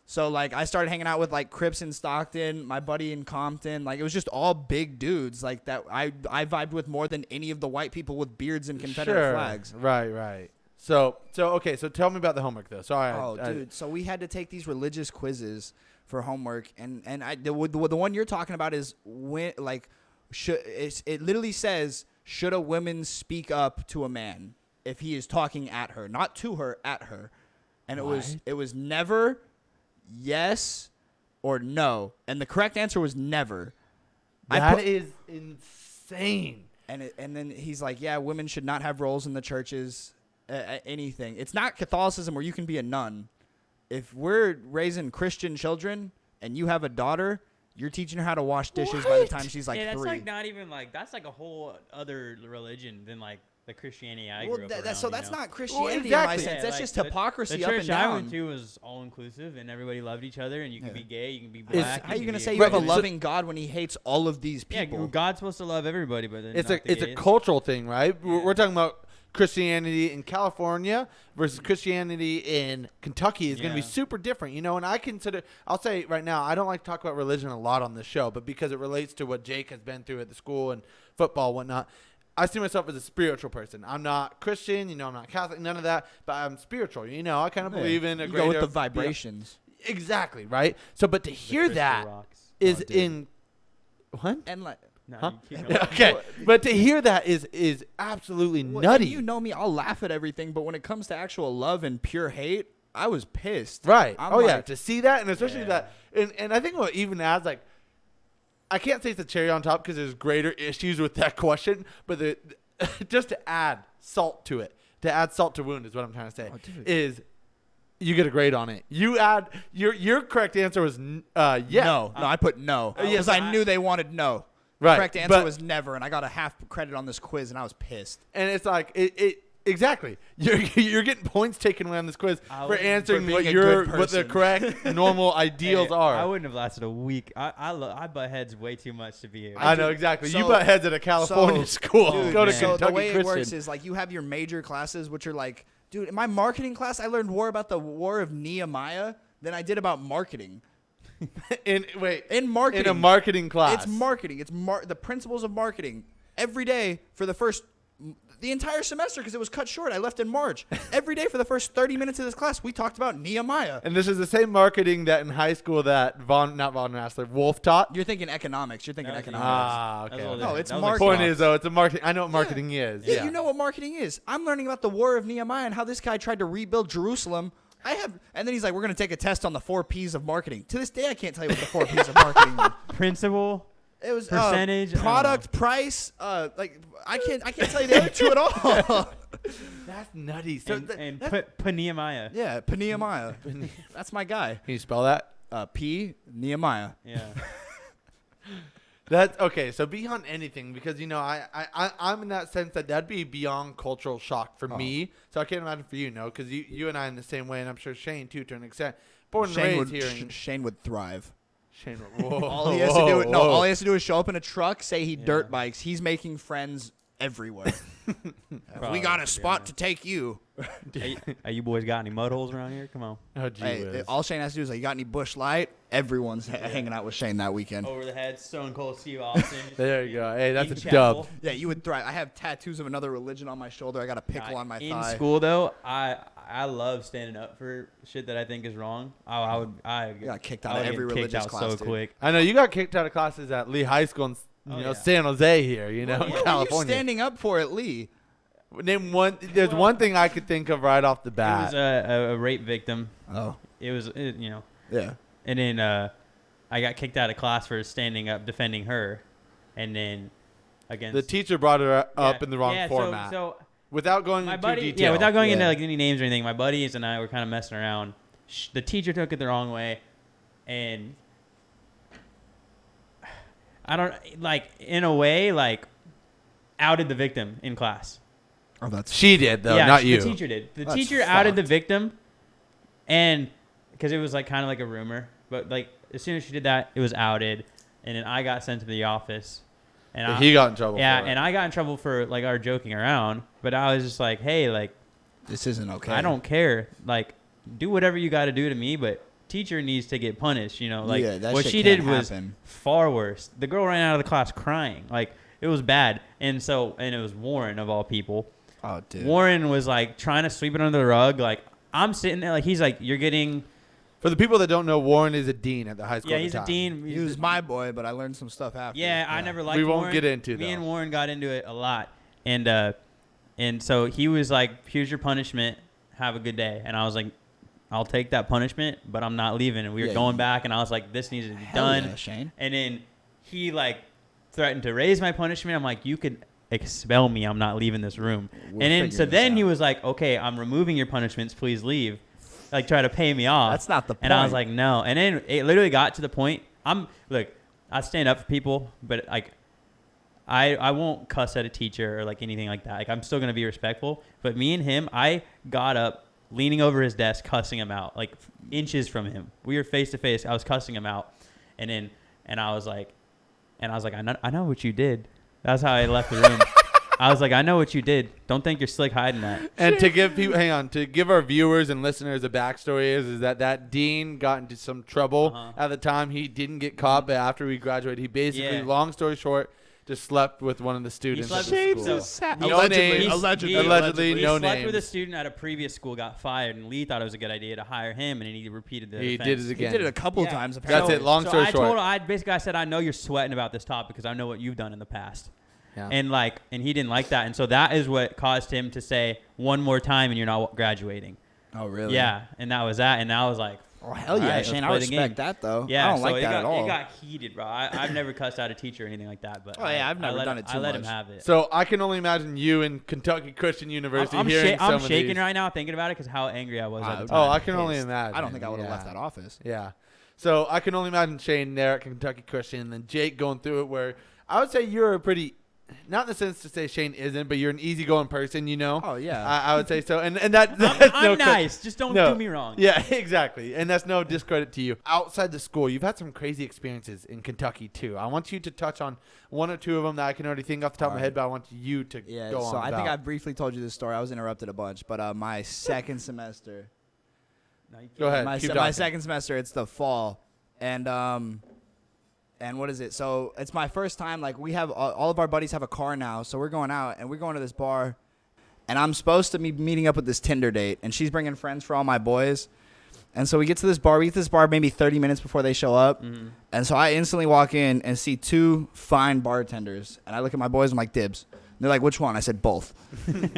[SPEAKER 3] So like I started hanging out with like Crips in Stockton, my buddy in Compton. Like it was just all big dudes like that. I vibed with more than any of the white people with beards and Confederate flags.
[SPEAKER 1] Right. So okay. So tell me about the homework though. Sorry.
[SPEAKER 3] Dude. So we had to take these religious quizzes for homework, and the one you're talking about is when like it literally says, should a woman speak up to a man if he is talking at her, not to her, at her? And it was never yes or no, and the correct answer was never.
[SPEAKER 1] That is insane.
[SPEAKER 3] And then he's like, yeah, women should not have roles in the churches, anything. It's not Catholicism where you can be a nun. If we're raising Christian children and you have a daughter, you're teaching her how to wash dishes by the time she's like 3.
[SPEAKER 2] That's like not even like, that's like a whole other religion than like the Christianity I grew up around.
[SPEAKER 3] So that's not Christianity
[SPEAKER 1] exactly.
[SPEAKER 3] in my sense. That's
[SPEAKER 2] like
[SPEAKER 3] just hypocrisy
[SPEAKER 2] the
[SPEAKER 3] up and
[SPEAKER 2] church
[SPEAKER 3] down.
[SPEAKER 2] I went to was all inclusive and everybody loved each other, and you can be gay, you can be black.
[SPEAKER 3] How are you going to say you have a loving God when he hates all of these people?
[SPEAKER 2] Yeah, God's supposed to love everybody, but then
[SPEAKER 1] It's a cultural thing, right? Yeah. We're talking about Christianity in California versus Christianity in Kentucky is going to be super different, and I'll say right now, I don't like to talk about religion a lot on this show, but because it relates to what Jake has been through at the school and football and whatnot, I see myself as a spiritual person. I'm not Christian, I'm not Catholic, none of that, but I'm spiritual, I kind of believe in a greater...
[SPEAKER 3] You go with the vibrations.
[SPEAKER 1] Exactly, right? So, but to hear that is in... What?
[SPEAKER 3] And like...
[SPEAKER 2] No,
[SPEAKER 1] huh? Okay, but to hear that is absolutely nutty.
[SPEAKER 3] You know me, I'll laugh at everything, but when it comes to actual love and pure hate, I was pissed.
[SPEAKER 1] Right. To see that, and especially that, and I think what even adds, like, I can't say it's a cherry on top because there's greater issues with that question, but just to add salt to it, to add salt to wound is what I'm trying to say, is you get a grade on it. You add your correct answer was yes.
[SPEAKER 3] No, I put no because I knew they wanted no.
[SPEAKER 1] Right.
[SPEAKER 3] The correct answer was never, and I got a half credit on this quiz, and I was pissed.
[SPEAKER 1] And it's like it exactly. You're getting points taken away on this quiz for answering what the correct normal ideals are.
[SPEAKER 2] I wouldn't have lasted a week. I butt heads way too much to be here.
[SPEAKER 1] I know exactly. You butt heads at a California school.
[SPEAKER 3] Dude,
[SPEAKER 1] Go to
[SPEAKER 3] so
[SPEAKER 1] Kentucky
[SPEAKER 3] the way
[SPEAKER 1] Christian.
[SPEAKER 3] it works is like you have your major classes, which are like, dude, in my marketing class, I learned more about the War of Nehemiah than I did about marketing.
[SPEAKER 1] In
[SPEAKER 3] marketing,
[SPEAKER 1] in a marketing class.
[SPEAKER 3] It's marketing. It's the principles of marketing every day for the entire semester because it was cut short. I left in March. Every day for the first 30 minutes of this class, we talked about Nehemiah.
[SPEAKER 1] And this is the same marketing that in high school that Wolf taught.
[SPEAKER 3] You're thinking economics. You're thinking economics.
[SPEAKER 1] Ah, okay.
[SPEAKER 3] No, it's
[SPEAKER 1] marketing.
[SPEAKER 3] marketing.
[SPEAKER 1] Point is though, it's a marketing. I know what marketing is.
[SPEAKER 3] Yeah, you know what marketing is. I'm learning about the War of Nehemiah and how this guy tried to rebuild Jerusalem. And then he's like, we're going to take a test on the 4 P's of marketing. To this day, I can't tell you what the 4 P's of marketing are.
[SPEAKER 2] Principle.
[SPEAKER 3] It was
[SPEAKER 2] percentage,
[SPEAKER 3] product, price. I can't tell you the other 2 at all.
[SPEAKER 1] That's nutty. So
[SPEAKER 2] Nehemiah.
[SPEAKER 3] Yeah, Nehemiah. That's my guy.
[SPEAKER 1] Can you spell that?
[SPEAKER 3] P Nehemiah.
[SPEAKER 2] Yeah.
[SPEAKER 1] That's okay. So beyond anything, because I'm in that sense that'd be beyond cultural shock for me. So I can't imagine for you, because you and I in the same way, and I'm sure Shane too to an extent. Born and raised here.
[SPEAKER 3] Shane would thrive.
[SPEAKER 1] Shane, whoa,
[SPEAKER 3] all he has to do is show up in a truck, say he dirt bikes. He's making friends everywhere. We got a spot to take you.
[SPEAKER 2] Hey, you boys got any mud holes around here? Come on.
[SPEAKER 1] Oh, gee
[SPEAKER 3] hey, all Shane has to do is like, you got any Bush Light? Everyone's hanging out with Shane that weekend.
[SPEAKER 2] Over the head, Stone Cold Steve Austin.
[SPEAKER 1] There you go. Hey, that's a dub.
[SPEAKER 3] Yeah, you would thrive. I have tattoos of another religion on my shoulder. I got a pickle on my thigh.
[SPEAKER 2] In school, though, I love standing up for shit that I think is wrong. I
[SPEAKER 3] got kicked out of every religious class
[SPEAKER 2] so quick.
[SPEAKER 1] I know you got kicked out of classes at Lee High School in San Jose here. In California.
[SPEAKER 3] What are you standing up for at Lee?
[SPEAKER 1] Name one. There's one thing I could think of right off the bat.
[SPEAKER 2] It was a rape victim.
[SPEAKER 3] Oh.
[SPEAKER 2] It was
[SPEAKER 3] Yeah.
[SPEAKER 2] And then I got kicked out of class for standing up defending her, and then against
[SPEAKER 1] the teacher brought her up in the wrong format.
[SPEAKER 2] So
[SPEAKER 1] without going into detail.
[SPEAKER 2] Yeah, without going into like any names or anything, my buddies and I were kind of messing around. The teacher took it the wrong way, and I don't in a way outed the victim in class.
[SPEAKER 3] Oh, that's
[SPEAKER 1] she did though, not you.
[SPEAKER 2] The teacher did. The
[SPEAKER 3] That's
[SPEAKER 2] teacher
[SPEAKER 3] fucked.
[SPEAKER 2] outed the victim, and because it was kind of like a rumor, but as soon as she did that, it was outed, and then I got sent to the office, and
[SPEAKER 1] he got in trouble.
[SPEAKER 2] Yeah,
[SPEAKER 1] for it.
[SPEAKER 2] and I got in trouble for our joking around, but I was just like, hey,
[SPEAKER 3] this isn't okay.
[SPEAKER 2] I don't care. Do whatever you got to do to me, but teacher needs to get punished. What she did was far worse. The girl ran out of the class crying. It was bad, and it was Warren of all people.
[SPEAKER 3] Oh, dude.
[SPEAKER 2] Warren was trying to sweep it under the rug. I'm sitting there, he's you're getting.
[SPEAKER 1] For the people that don't know, Warren is a dean at the high school.
[SPEAKER 2] Yeah,
[SPEAKER 1] at the
[SPEAKER 2] he's
[SPEAKER 1] time.
[SPEAKER 2] a dean.
[SPEAKER 3] He was my boy, but I learned some stuff after.
[SPEAKER 2] Yeah, I never liked
[SPEAKER 1] We
[SPEAKER 2] Warren.
[SPEAKER 1] won't get into
[SPEAKER 2] Me
[SPEAKER 1] though.
[SPEAKER 2] and Warren got into it a lot, and so he was like, "Here's your punishment. Have a good day." And I was like, "I'll take that punishment, but I'm not leaving." And we were going back, and I was like, "This needs to be done."
[SPEAKER 3] Yeah, Shane.
[SPEAKER 2] And then he threatened to raise my punishment. I'm like, "You could expel me. I'm not leaving this room." Then he was like, "Okay, I'm removing your punishments. Please leave." Try to pay me off.
[SPEAKER 3] That's not the point.
[SPEAKER 2] And I was like, no. And then it literally got to the point. I stand up for people, but I won't cuss at a teacher or anything like that. I'm still gonna be respectful. But me and him, I got up, leaning over his desk, cussing him out, inches from him. We were face to face. I was cussing him out, and I was like, I know what you did. That's how I left the room. I was like, I know what you did. Don't think you're slick hiding that.
[SPEAKER 1] And to give people, to give our viewers and listeners a backstory is that dean got into some trouble at the time. He didn't get caught, but after we graduated, he basically, long story short, just slept with one of the students at the school. Allegedly,
[SPEAKER 2] He
[SPEAKER 1] no
[SPEAKER 2] slept
[SPEAKER 1] names.
[SPEAKER 2] with a student at a previous school, got fired, and Lee thought it was a good idea to hire him, and he repeated the
[SPEAKER 1] He
[SPEAKER 2] offense.
[SPEAKER 1] did it again.
[SPEAKER 3] He did it a couple times, apparently.
[SPEAKER 1] That's it. Long story short.
[SPEAKER 2] I said, I know you're sweating about this topic because I know what you've done in the past.
[SPEAKER 1] Yeah.
[SPEAKER 2] And he didn't like that. And so that is what caused him to say one more time and you're not graduating.
[SPEAKER 3] Oh, really?
[SPEAKER 2] Yeah. And that was that. And I was like,
[SPEAKER 3] Oh, hell yeah,
[SPEAKER 2] Alright,
[SPEAKER 3] Shane.
[SPEAKER 2] let's
[SPEAKER 3] I
[SPEAKER 2] play the
[SPEAKER 3] respect
[SPEAKER 2] game.
[SPEAKER 3] that, though.
[SPEAKER 2] Yeah,
[SPEAKER 3] I don't
[SPEAKER 2] so
[SPEAKER 3] like that at all.
[SPEAKER 2] It got heated, bro. I've never cussed out a teacher or anything like that, but
[SPEAKER 3] Oh, yeah, I've never
[SPEAKER 2] let
[SPEAKER 3] done
[SPEAKER 2] him-
[SPEAKER 3] it too
[SPEAKER 2] I let him
[SPEAKER 3] much.
[SPEAKER 2] have it.
[SPEAKER 1] So I can only imagine you in Kentucky Christian University
[SPEAKER 2] I'm
[SPEAKER 1] hearing some
[SPEAKER 2] I'm
[SPEAKER 1] of
[SPEAKER 2] shaking
[SPEAKER 1] these.
[SPEAKER 2] right now thinking about it because how angry I was at the
[SPEAKER 3] Oh,
[SPEAKER 2] time.
[SPEAKER 1] Oh, I can only
[SPEAKER 3] Pissed.
[SPEAKER 1] imagine.
[SPEAKER 3] I don't think I would have
[SPEAKER 1] Yeah.
[SPEAKER 3] left that office.
[SPEAKER 1] Yeah. So I can only imagine Shane there at Kentucky Christian and then Jake going through it where I would say you're a pretty, not in the sense to say Shane isn't, but you're an easygoing person, you know?
[SPEAKER 3] Oh, yeah.
[SPEAKER 1] I would say so. And that's no
[SPEAKER 2] I'm nice. Just don't
[SPEAKER 1] no.
[SPEAKER 2] do me wrong.
[SPEAKER 1] Yeah, exactly. And that's no discredit to you. Outside the school, you've had some crazy experiences in Kentucky too. I want you to touch on one or two of them that I can already think off the top of my head, but I want you to
[SPEAKER 3] Yeah,
[SPEAKER 1] go on
[SPEAKER 3] so I think
[SPEAKER 1] about.
[SPEAKER 3] I briefly told you this story. I was interrupted a bunch, but my second semester.
[SPEAKER 2] No, you can't.
[SPEAKER 1] Go ahead.
[SPEAKER 3] My,
[SPEAKER 1] keep
[SPEAKER 3] my
[SPEAKER 1] talking.
[SPEAKER 3] second semester, it's the fall, and what is it? So it's my first time. Like we have all of our buddies have a car now, so we're going out and we're going to this bar, and I'm supposed to be meeting up with this Tinder date, and she's bringing friends for all my boys, and so we get to this bar. We get to this bar maybe 30 minutes before they show up, and so I instantly walk in and see two fine bartenders, and I look at my boys. I'm like, dibs. They're like, which one? I said, both.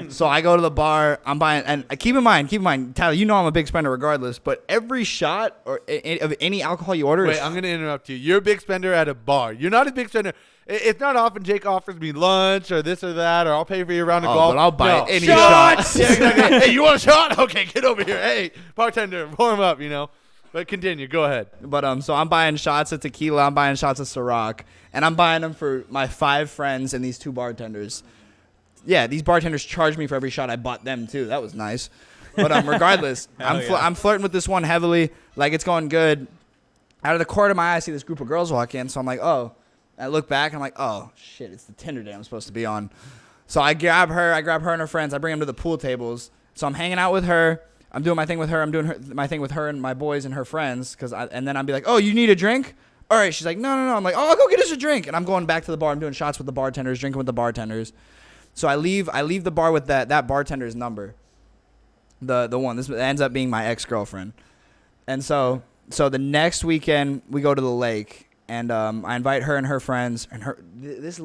[SPEAKER 3] So I go to the bar. I'm buying, and keep in mind, Tyler, you know I'm a big spender regardless, but every shot or of any alcohol you order
[SPEAKER 1] Wait,
[SPEAKER 3] is
[SPEAKER 1] I'm going to interrupt you. You're a big spender at a bar. You're not a big spender. It's not often Jake offers me lunch or this or that, or I'll pay for your round of golf.
[SPEAKER 3] but I'll buy
[SPEAKER 1] No.
[SPEAKER 3] any
[SPEAKER 1] Shots!
[SPEAKER 3] shot.
[SPEAKER 1] Yeah, exactly. Hey, you want a shot? Okay, get over here. Hey, bartender, warm up, you know. But continue. Go ahead.
[SPEAKER 3] But so I'm buying shots of tequila. I'm buying shots of Ciroc, and I'm buying them for my 5 friends and these 2 bartenders. Yeah, these bartenders charged me for every shot I bought them too. That was nice. But regardless, I'm flirting with this one heavily. Like it's going good. Out of the corner of my eye, I see this group of girls walk in. So I'm like, oh. I look back and I'm like, oh shit, it's the Tinder day I'm supposed to be on. So I grab her and her friends. I bring them to the pool tables. So I'm hanging out with her. I'm doing my thing with her. I'm doing my thing with her and my boys and her friends. And then I'll be like, oh, you need a drink? All right. She's like, no. I'm like, oh, I'll go get us a drink. And I'm going back to the bar. I'm doing shots with the bartenders, drinking with the bartenders. So I leave the bar with that bartender's number. The one. This ends up being my ex-girlfriend. And so the next weekend we go to the lake, and I invite her and her friends, and this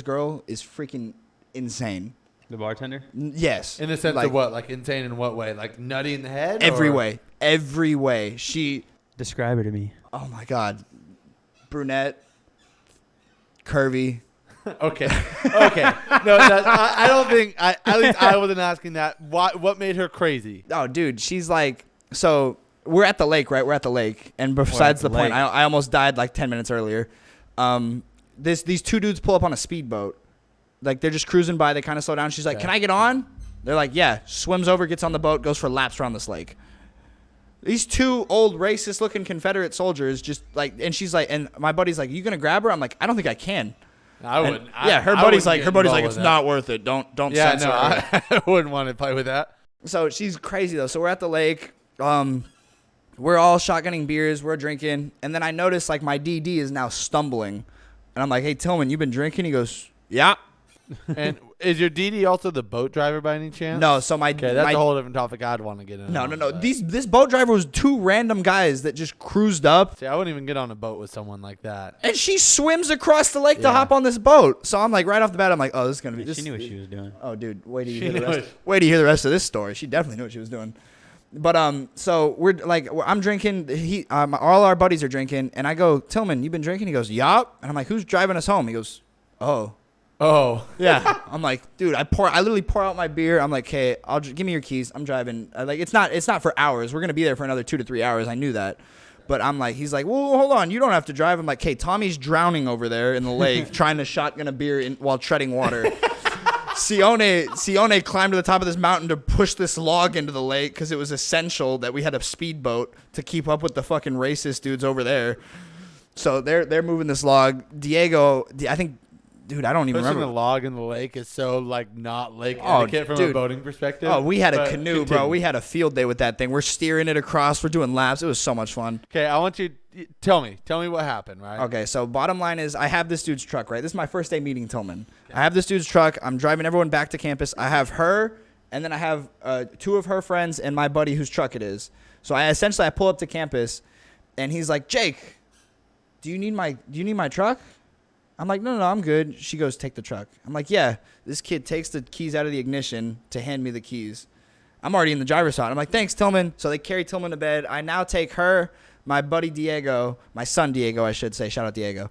[SPEAKER 3] girl is freaking insane.
[SPEAKER 2] The bartender?
[SPEAKER 3] Yes.
[SPEAKER 1] In the sense of what? Like insane in what way? Like nutty in the head?
[SPEAKER 3] Every
[SPEAKER 1] or?
[SPEAKER 3] way. Every way. She,
[SPEAKER 2] Describe her to me.
[SPEAKER 3] oh my God. Brunette. Curvy.
[SPEAKER 1] Okay. No, I don't think. At least I wasn't asking that. What made her crazy?
[SPEAKER 3] Oh, dude. She's like, so we're at the lake, right? We're at the lake. And besides the point,
[SPEAKER 2] lake.
[SPEAKER 3] I almost died like 10 minutes earlier. These 2 dudes pull up on a speedboat. Like they're just cruising by. They kind of slow down. She's like,
[SPEAKER 1] Okay.
[SPEAKER 3] can I get on? They're like, yeah. Swims over, gets on the boat, goes for laps around this lake. These 2 old racist looking Confederate soldiers just like, and she's like, and my buddy's like, you going to grab her? I'm like, I don't think I can.
[SPEAKER 1] I
[SPEAKER 3] And,
[SPEAKER 1] wouldn't.
[SPEAKER 3] yeah, her buddy's like, it's not worth it. Don't
[SPEAKER 1] Yeah,
[SPEAKER 3] censor
[SPEAKER 1] no,
[SPEAKER 3] her.
[SPEAKER 1] I wouldn't want to play with that.
[SPEAKER 3] So she's crazy though. So we're at the lake. We're all shotgunning beers. We're drinking, and then I notice like my DD is now stumbling, and I'm like, "Hey Tillman, you been drinking?" He goes, "Yeah."
[SPEAKER 1] And is your DD also the boat driver by any chance?
[SPEAKER 3] No. So
[SPEAKER 1] Okay, that's a whole different topic I'd want to get into.
[SPEAKER 3] No.
[SPEAKER 1] but-
[SPEAKER 3] This boat driver was 2 random guys that just cruised up,
[SPEAKER 1] See, I wouldn't even get on a boat with someone like that.
[SPEAKER 3] and she swims across the lake to
[SPEAKER 1] Yeah.
[SPEAKER 3] hop on this boat. So I'm like, right off the bat, I'm like, "Oh, this is gonna be."
[SPEAKER 2] She knew what she was doing.
[SPEAKER 3] Oh, dude, wait till you
[SPEAKER 1] She
[SPEAKER 3] hear the
[SPEAKER 1] knew
[SPEAKER 3] rest.
[SPEAKER 1] it.
[SPEAKER 3] Wait till you hear the rest of this story. She definitely knew what she was doing. But so we're like, I'm drinking. All our buddies are drinking, and I go, Tillman, you been drinking? He goes, yup. And I'm like, who's driving us home? He goes, oh. Yeah. I'm like, dude, I literally pour out my beer. I'm like, hey, give me your keys. I'm driving. Like, it's not for hours. We're gonna be there for another 2 to 3 hours. I knew that. But I'm like, he's like, well, hold on, you don't have to drive. I'm like, hey, Tommy's drowning over there in the lake trying to shotgun a beer while treading water. Sione climbed to the top of this mountain to push this log into the lake because it was essential that we had a speedboat to keep up with the fucking racist dudes over there. So they're moving this log. Diego, I think, dude, I don't even
[SPEAKER 1] Pushing
[SPEAKER 3] remember.
[SPEAKER 1] a log in the lake is so like not lake
[SPEAKER 3] Oh,
[SPEAKER 1] etiquette from
[SPEAKER 3] dude.
[SPEAKER 1] a boating perspective.
[SPEAKER 3] Oh, we had a
[SPEAKER 1] But
[SPEAKER 3] canoe, bro.
[SPEAKER 1] continue.
[SPEAKER 3] We had a field day with that thing. We're steering it across. We're doing laps. It was so much fun.
[SPEAKER 1] Okay, I want you. Tell me what happened. Right.
[SPEAKER 3] Okay, so bottom line is I have this dude's truck, right? This is my first day meeting Tillman. I have this dude's truck. I'm driving everyone back to campus. I have her, and then I have 2 of her friends and my buddy whose truck it is. So I pull up to campus, and he's like, Jake, do you need my truck? I'm like, no, I'm good. She goes, take the truck. I'm like, yeah. This kid takes the keys out of the ignition to hand me the keys. I'm already in the driver's side. I'm like, thanks, Tillman. So they carry Tillman to bed. I now take her, my buddy Diego, my son Diego, I should say. Shout out Diego.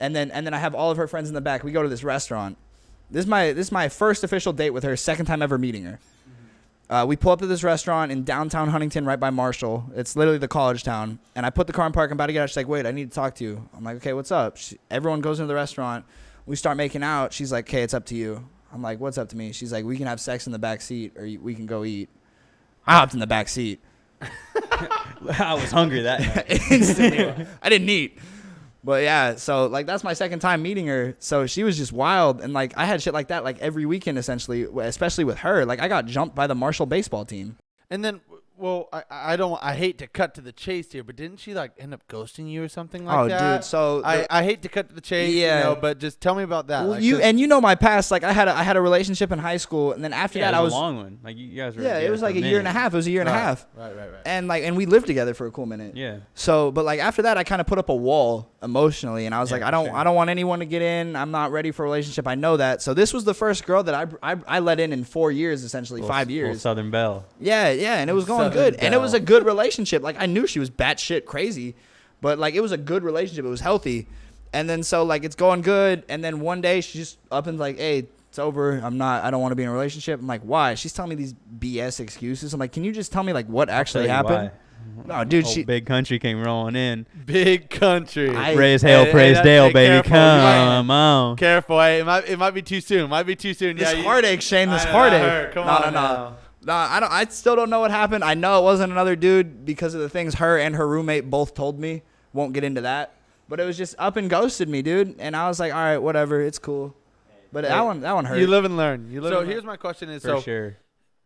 [SPEAKER 3] And then I have all of her friends in the back. We go to this restaurant. This is my first official date with her, second time ever meeting her. We pull up to this restaurant in downtown Huntington right by Marshall. It's literally the college town. And I put the car in park. I'm about to get out. She's like, wait, I need to talk to you. I'm like, okay, what's up? Everyone goes into the restaurant. We start making out. She's like, okay, it's up to you. I'm like, what's up to me? She's like, we can have sex in the back seat or we can go eat. I hopped in the back seat.
[SPEAKER 2] I was hungry that night.
[SPEAKER 3] Instantly. I didn't eat. But yeah, so like that's my second time meeting her. So she was just wild. And like I had shit like that like every weekend essentially, especially with her. Like I got jumped by the Marshall baseball team.
[SPEAKER 1] And then, well, I hate to cut to the chase here, but didn't she like end up ghosting you or something like that?
[SPEAKER 3] Oh, dude. So
[SPEAKER 1] I hate to cut to the chase,
[SPEAKER 3] yeah.
[SPEAKER 1] but just tell me about that.
[SPEAKER 3] Well,
[SPEAKER 1] like,
[SPEAKER 3] you know my past. Like I had a relationship in high school, and then after that
[SPEAKER 2] it
[SPEAKER 3] I
[SPEAKER 2] was
[SPEAKER 3] was
[SPEAKER 2] a long one. Like you guys were.
[SPEAKER 3] yeah, it was like a year and a half. It was a year and a half.
[SPEAKER 1] Right.
[SPEAKER 3] And we lived together for a cool minute.
[SPEAKER 2] Yeah.
[SPEAKER 3] So, but like after that, I kind of put up a wall emotionally, and I was
[SPEAKER 2] Yeah,
[SPEAKER 3] like,
[SPEAKER 2] for
[SPEAKER 3] I don't want anyone to get in. I'm not ready for a relationship. I know that. So this was the first girl that I let in 4 years, essentially 5 years.
[SPEAKER 2] Little Southern Belle.
[SPEAKER 3] Yeah, and it was going
[SPEAKER 1] Southern
[SPEAKER 3] good, and it
[SPEAKER 1] Belle.
[SPEAKER 3] was a good relationship. Like I knew she was batshit crazy, but like it was a good relationship. It was healthy, and then so like it's going good, and then one day she just up and like, hey, it's over. I don't want to be in a relationship. I'm like, why? She's telling me these BS excuses. I'm like, can you just tell me like what actually happened? No, dude,
[SPEAKER 2] Old
[SPEAKER 3] she
[SPEAKER 2] Big Country came rolling in.
[SPEAKER 1] Big country.
[SPEAKER 2] Praise hail, praise
[SPEAKER 1] hey,
[SPEAKER 2] Dale,
[SPEAKER 1] hey,
[SPEAKER 2] baby.
[SPEAKER 1] careful.
[SPEAKER 2] Come on.
[SPEAKER 1] Careful, hey, it might be too soon.
[SPEAKER 3] this heartache, Shane. This
[SPEAKER 1] I know,
[SPEAKER 3] heartache.
[SPEAKER 1] that hurt. Come on now.
[SPEAKER 3] No, I still don't know what happened. I know it wasn't another dude because of the things her and her roommate both told me. Won't get into that. But it was just up and ghosted me, dude. And I was like, all right, whatever, it's cool. But that one hurt.
[SPEAKER 1] You live and learn.
[SPEAKER 3] So
[SPEAKER 1] Here's my question: is
[SPEAKER 2] For sure.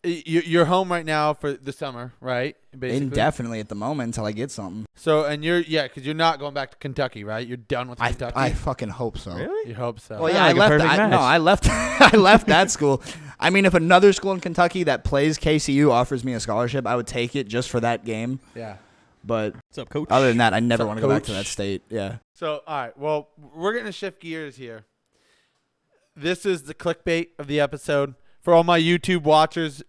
[SPEAKER 1] You're home right now for the summer, right? Basically.
[SPEAKER 3] Indefinitely at the moment until I get something.
[SPEAKER 1] So and because you're not going back to Kentucky, right? You're done with Kentucky.
[SPEAKER 3] I fucking hope so.
[SPEAKER 2] Really?
[SPEAKER 1] You hope so.
[SPEAKER 3] Well, yeah,
[SPEAKER 2] Like a
[SPEAKER 3] I left.
[SPEAKER 2] perfect match.
[SPEAKER 3] I left. I left that school. I mean, if another school in Kentucky that plays KCU offers me a scholarship, I would take it just for that game.
[SPEAKER 1] Yeah.
[SPEAKER 3] But
[SPEAKER 2] What's up, coach?
[SPEAKER 3] other than that, I never
[SPEAKER 1] What's
[SPEAKER 3] want
[SPEAKER 1] up,
[SPEAKER 3] to go back to
[SPEAKER 1] coach?
[SPEAKER 3] that state. Yeah.
[SPEAKER 1] So all right, well, we're gonna shift gears here. This is the clickbait of the episode for all my YouTube watchers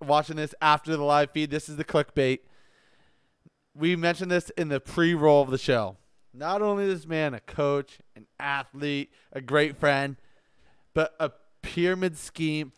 [SPEAKER 1] watching this after the live feed. This is the clickbait. We mentioned this in the pre-roll of the show. Not only is this man a coach, an athlete, a great friend, but a pyramid scheme.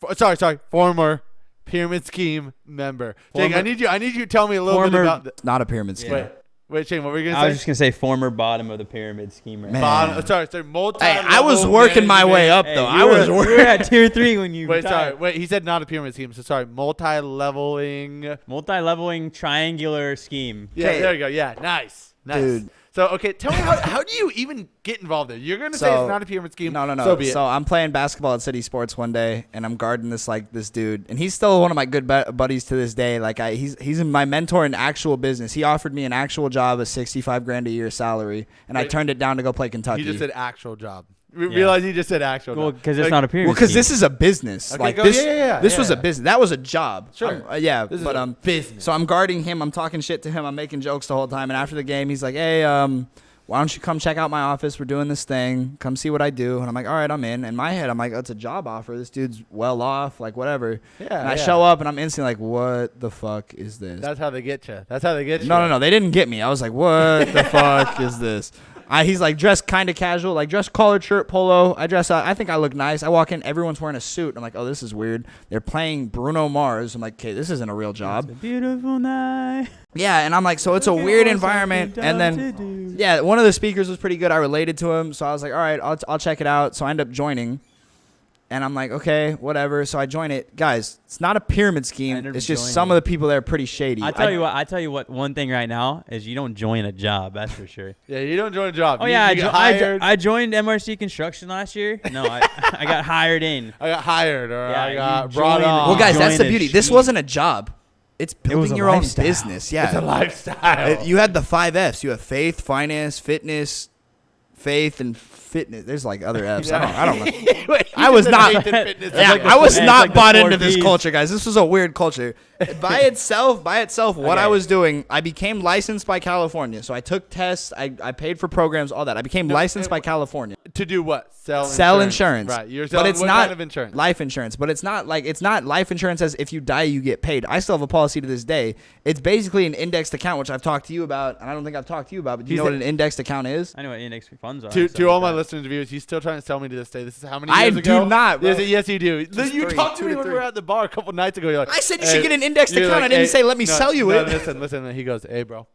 [SPEAKER 1] Former pyramid scheme member. Jake, I need you to tell me a little bit about this.
[SPEAKER 3] Not a pyramid scheme.
[SPEAKER 2] Yeah.
[SPEAKER 1] Wait, Shane, what were you gonna
[SPEAKER 2] I
[SPEAKER 1] say?
[SPEAKER 2] was just gonna say former bottom of the pyramid scheme. Right?
[SPEAKER 3] Man.
[SPEAKER 1] Sorry, multi.
[SPEAKER 3] Hey, I was working my way up
[SPEAKER 2] Hey,
[SPEAKER 3] though.
[SPEAKER 2] you were at tier 3 when you retired.
[SPEAKER 1] Wait. He said not a pyramid scheme. So sorry, multi-leveling.
[SPEAKER 2] Multi-leveling triangular scheme.
[SPEAKER 1] Yeah,
[SPEAKER 3] Okay.
[SPEAKER 1] there you go. Yeah, nice.
[SPEAKER 3] Dude.
[SPEAKER 1] So okay, tell me how do you even get involved there? You're gonna say it's not a pyramid scheme.
[SPEAKER 3] No.
[SPEAKER 1] So be it.
[SPEAKER 3] So I'm playing basketball at City Sports one day, and I'm guarding this dude, and he's still one of my good buddies to this day. Like he's my mentor in actual business. He offered me an actual job, a $65,000 a year salary, and I
[SPEAKER 1] Wait.
[SPEAKER 3] turned it down to go play Kentucky.
[SPEAKER 1] He just said actual job. Realize he just said actual
[SPEAKER 2] Well,
[SPEAKER 1] job.
[SPEAKER 2] because it's not a pyramid
[SPEAKER 3] Well, because
[SPEAKER 2] scheme.
[SPEAKER 3] this is a business.
[SPEAKER 1] Okay,
[SPEAKER 3] like
[SPEAKER 1] go-
[SPEAKER 3] this,
[SPEAKER 1] yeah,
[SPEAKER 3] this was
[SPEAKER 1] yeah.
[SPEAKER 3] a business. That was a job.
[SPEAKER 1] Sure.
[SPEAKER 3] Yeah,
[SPEAKER 1] This is
[SPEAKER 3] but
[SPEAKER 1] a business.
[SPEAKER 3] So I'm guarding him. I'm talking shit to him. I'm making jokes the whole time. And after the game, he's like, "Hey, why don't you come check out my office? We're doing this thing. Come see what I do." And I'm like, "All right, I'm in." In my head, I'm like, "Oh, it's a job offer. This dude's well off. Like whatever."
[SPEAKER 1] Yeah,
[SPEAKER 3] And I
[SPEAKER 1] yeah.
[SPEAKER 3] show up, and I'm instantly like, "What the fuck is this?"
[SPEAKER 1] That's how they get you. That's how they get you.
[SPEAKER 3] No. They didn't get me. I was like, "What the fuck is this?" He's like dressed kind of casual, like dress collared shirt, polo. I dress I think I look nice. I walk in, everyone's wearing a suit. I'm like, oh, this is weird. They're playing Bruno Mars. I'm like, okay, this isn't a real job.
[SPEAKER 2] It's a beautiful night.
[SPEAKER 3] Yeah, and I'm like, so it's a weird environment. And then, yeah, one of the speakers was pretty good. I related to him, so I was like, all right, I'll check it out. So I end up joining. And I'm like, okay, whatever. So I join it. Guys, it's not a pyramid
[SPEAKER 2] I
[SPEAKER 3] scheme.
[SPEAKER 2] ended up
[SPEAKER 3] It's just
[SPEAKER 2] joining.
[SPEAKER 3] some of the people there are pretty shady.
[SPEAKER 2] I tell you what. One thing right now is you don't join a job. That's for sure.
[SPEAKER 1] Yeah, you don't join a job.
[SPEAKER 2] Oh
[SPEAKER 1] You-
[SPEAKER 2] yeah,
[SPEAKER 1] you get hired.
[SPEAKER 2] I joined MRC Construction last year. No, I got hired in.
[SPEAKER 1] I got hired or
[SPEAKER 2] Yeah,
[SPEAKER 1] I
[SPEAKER 2] you
[SPEAKER 1] got brought
[SPEAKER 2] join-
[SPEAKER 1] on.
[SPEAKER 3] well, guys, that's the
[SPEAKER 2] join a
[SPEAKER 3] beauty. This
[SPEAKER 2] scheme.
[SPEAKER 3] wasn't a job. It's building
[SPEAKER 2] a
[SPEAKER 3] your own
[SPEAKER 2] lifestyle.
[SPEAKER 3] business. Yeah.
[SPEAKER 1] It's a lifestyle.
[SPEAKER 3] You had the 5 F's. You have faith, finance, fitness, faith, and fitness. There's like other F's. I don't know. I was not.
[SPEAKER 1] Faith and fitness.
[SPEAKER 3] Yeah,
[SPEAKER 2] like the
[SPEAKER 3] I was
[SPEAKER 2] four-
[SPEAKER 3] not
[SPEAKER 2] it's like the
[SPEAKER 3] bought
[SPEAKER 2] 4
[SPEAKER 3] into this
[SPEAKER 2] Ps.
[SPEAKER 3] culture, guys. This was a weird culture. By itself, what
[SPEAKER 2] Okay.
[SPEAKER 3] I was doing, I became licensed by California. So I took tests, I paid for programs, all that. I became licensed by California.
[SPEAKER 1] To do what?
[SPEAKER 3] Sell insurance.
[SPEAKER 1] Right. You're
[SPEAKER 3] But
[SPEAKER 1] selling
[SPEAKER 3] it's
[SPEAKER 1] what
[SPEAKER 3] not
[SPEAKER 1] kind of insurance?
[SPEAKER 3] life insurance. But it's not life insurance as if you die, you get paid. I still have a policy to this day. It's basically an indexed account, which I've talked to you about, and I don't think I've talked to you about, but do you know what an indexed account is?
[SPEAKER 2] I know what index funds are.
[SPEAKER 1] To all my listeners and viewers, he's still trying to tell me to this day. This is how many
[SPEAKER 3] I
[SPEAKER 1] years ago?
[SPEAKER 3] do not, bro.
[SPEAKER 1] Yes, you do.
[SPEAKER 3] Just
[SPEAKER 1] You
[SPEAKER 3] three,
[SPEAKER 1] talked to
[SPEAKER 3] 2
[SPEAKER 1] me
[SPEAKER 3] to
[SPEAKER 1] when we
[SPEAKER 3] 3.
[SPEAKER 1] were at the bar a couple nights ago. You're like,
[SPEAKER 3] I said you
[SPEAKER 1] "Hey,"
[SPEAKER 3] should get an indexed
[SPEAKER 1] you're
[SPEAKER 3] account.
[SPEAKER 1] like,
[SPEAKER 3] I didn't
[SPEAKER 1] "Hey,"
[SPEAKER 3] say let me sell you it.
[SPEAKER 1] Listen. And he goes, hey, bro,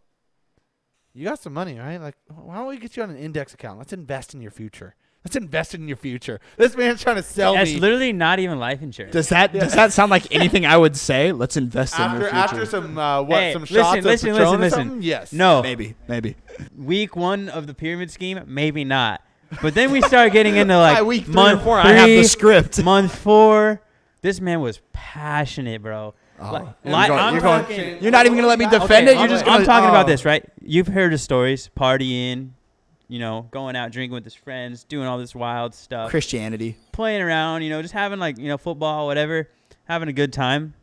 [SPEAKER 1] you got some money, right? Like, why don't we get you on an index account? Let's invest in your future. This man's trying to sell
[SPEAKER 2] That's
[SPEAKER 1] me.
[SPEAKER 2] literally not even life insurance.
[SPEAKER 3] Does that sound like anything I would say? Let's invest in your future.
[SPEAKER 1] After some
[SPEAKER 2] Hey,
[SPEAKER 1] some shots
[SPEAKER 2] listen,
[SPEAKER 1] of Patron or
[SPEAKER 2] listen.
[SPEAKER 1] something? Yes.
[SPEAKER 2] No.
[SPEAKER 3] Maybe.
[SPEAKER 2] Week 1 of the pyramid scheme, maybe not. But then we start getting into like
[SPEAKER 3] By week 3 or
[SPEAKER 2] month
[SPEAKER 3] 4,
[SPEAKER 2] 3,
[SPEAKER 3] I have the script.
[SPEAKER 2] month 4. This man was passionate, bro.
[SPEAKER 3] Oh.
[SPEAKER 2] I'm
[SPEAKER 3] You're not even gonna let me defend it. You're just gonna.
[SPEAKER 2] I'm talking about
[SPEAKER 3] oh.
[SPEAKER 2] this, right? You've heard his stories, partying, going out drinking with his friends, doing all this wild stuff,
[SPEAKER 3] Christianity.
[SPEAKER 2] playing around, just having like football, whatever, having a good time.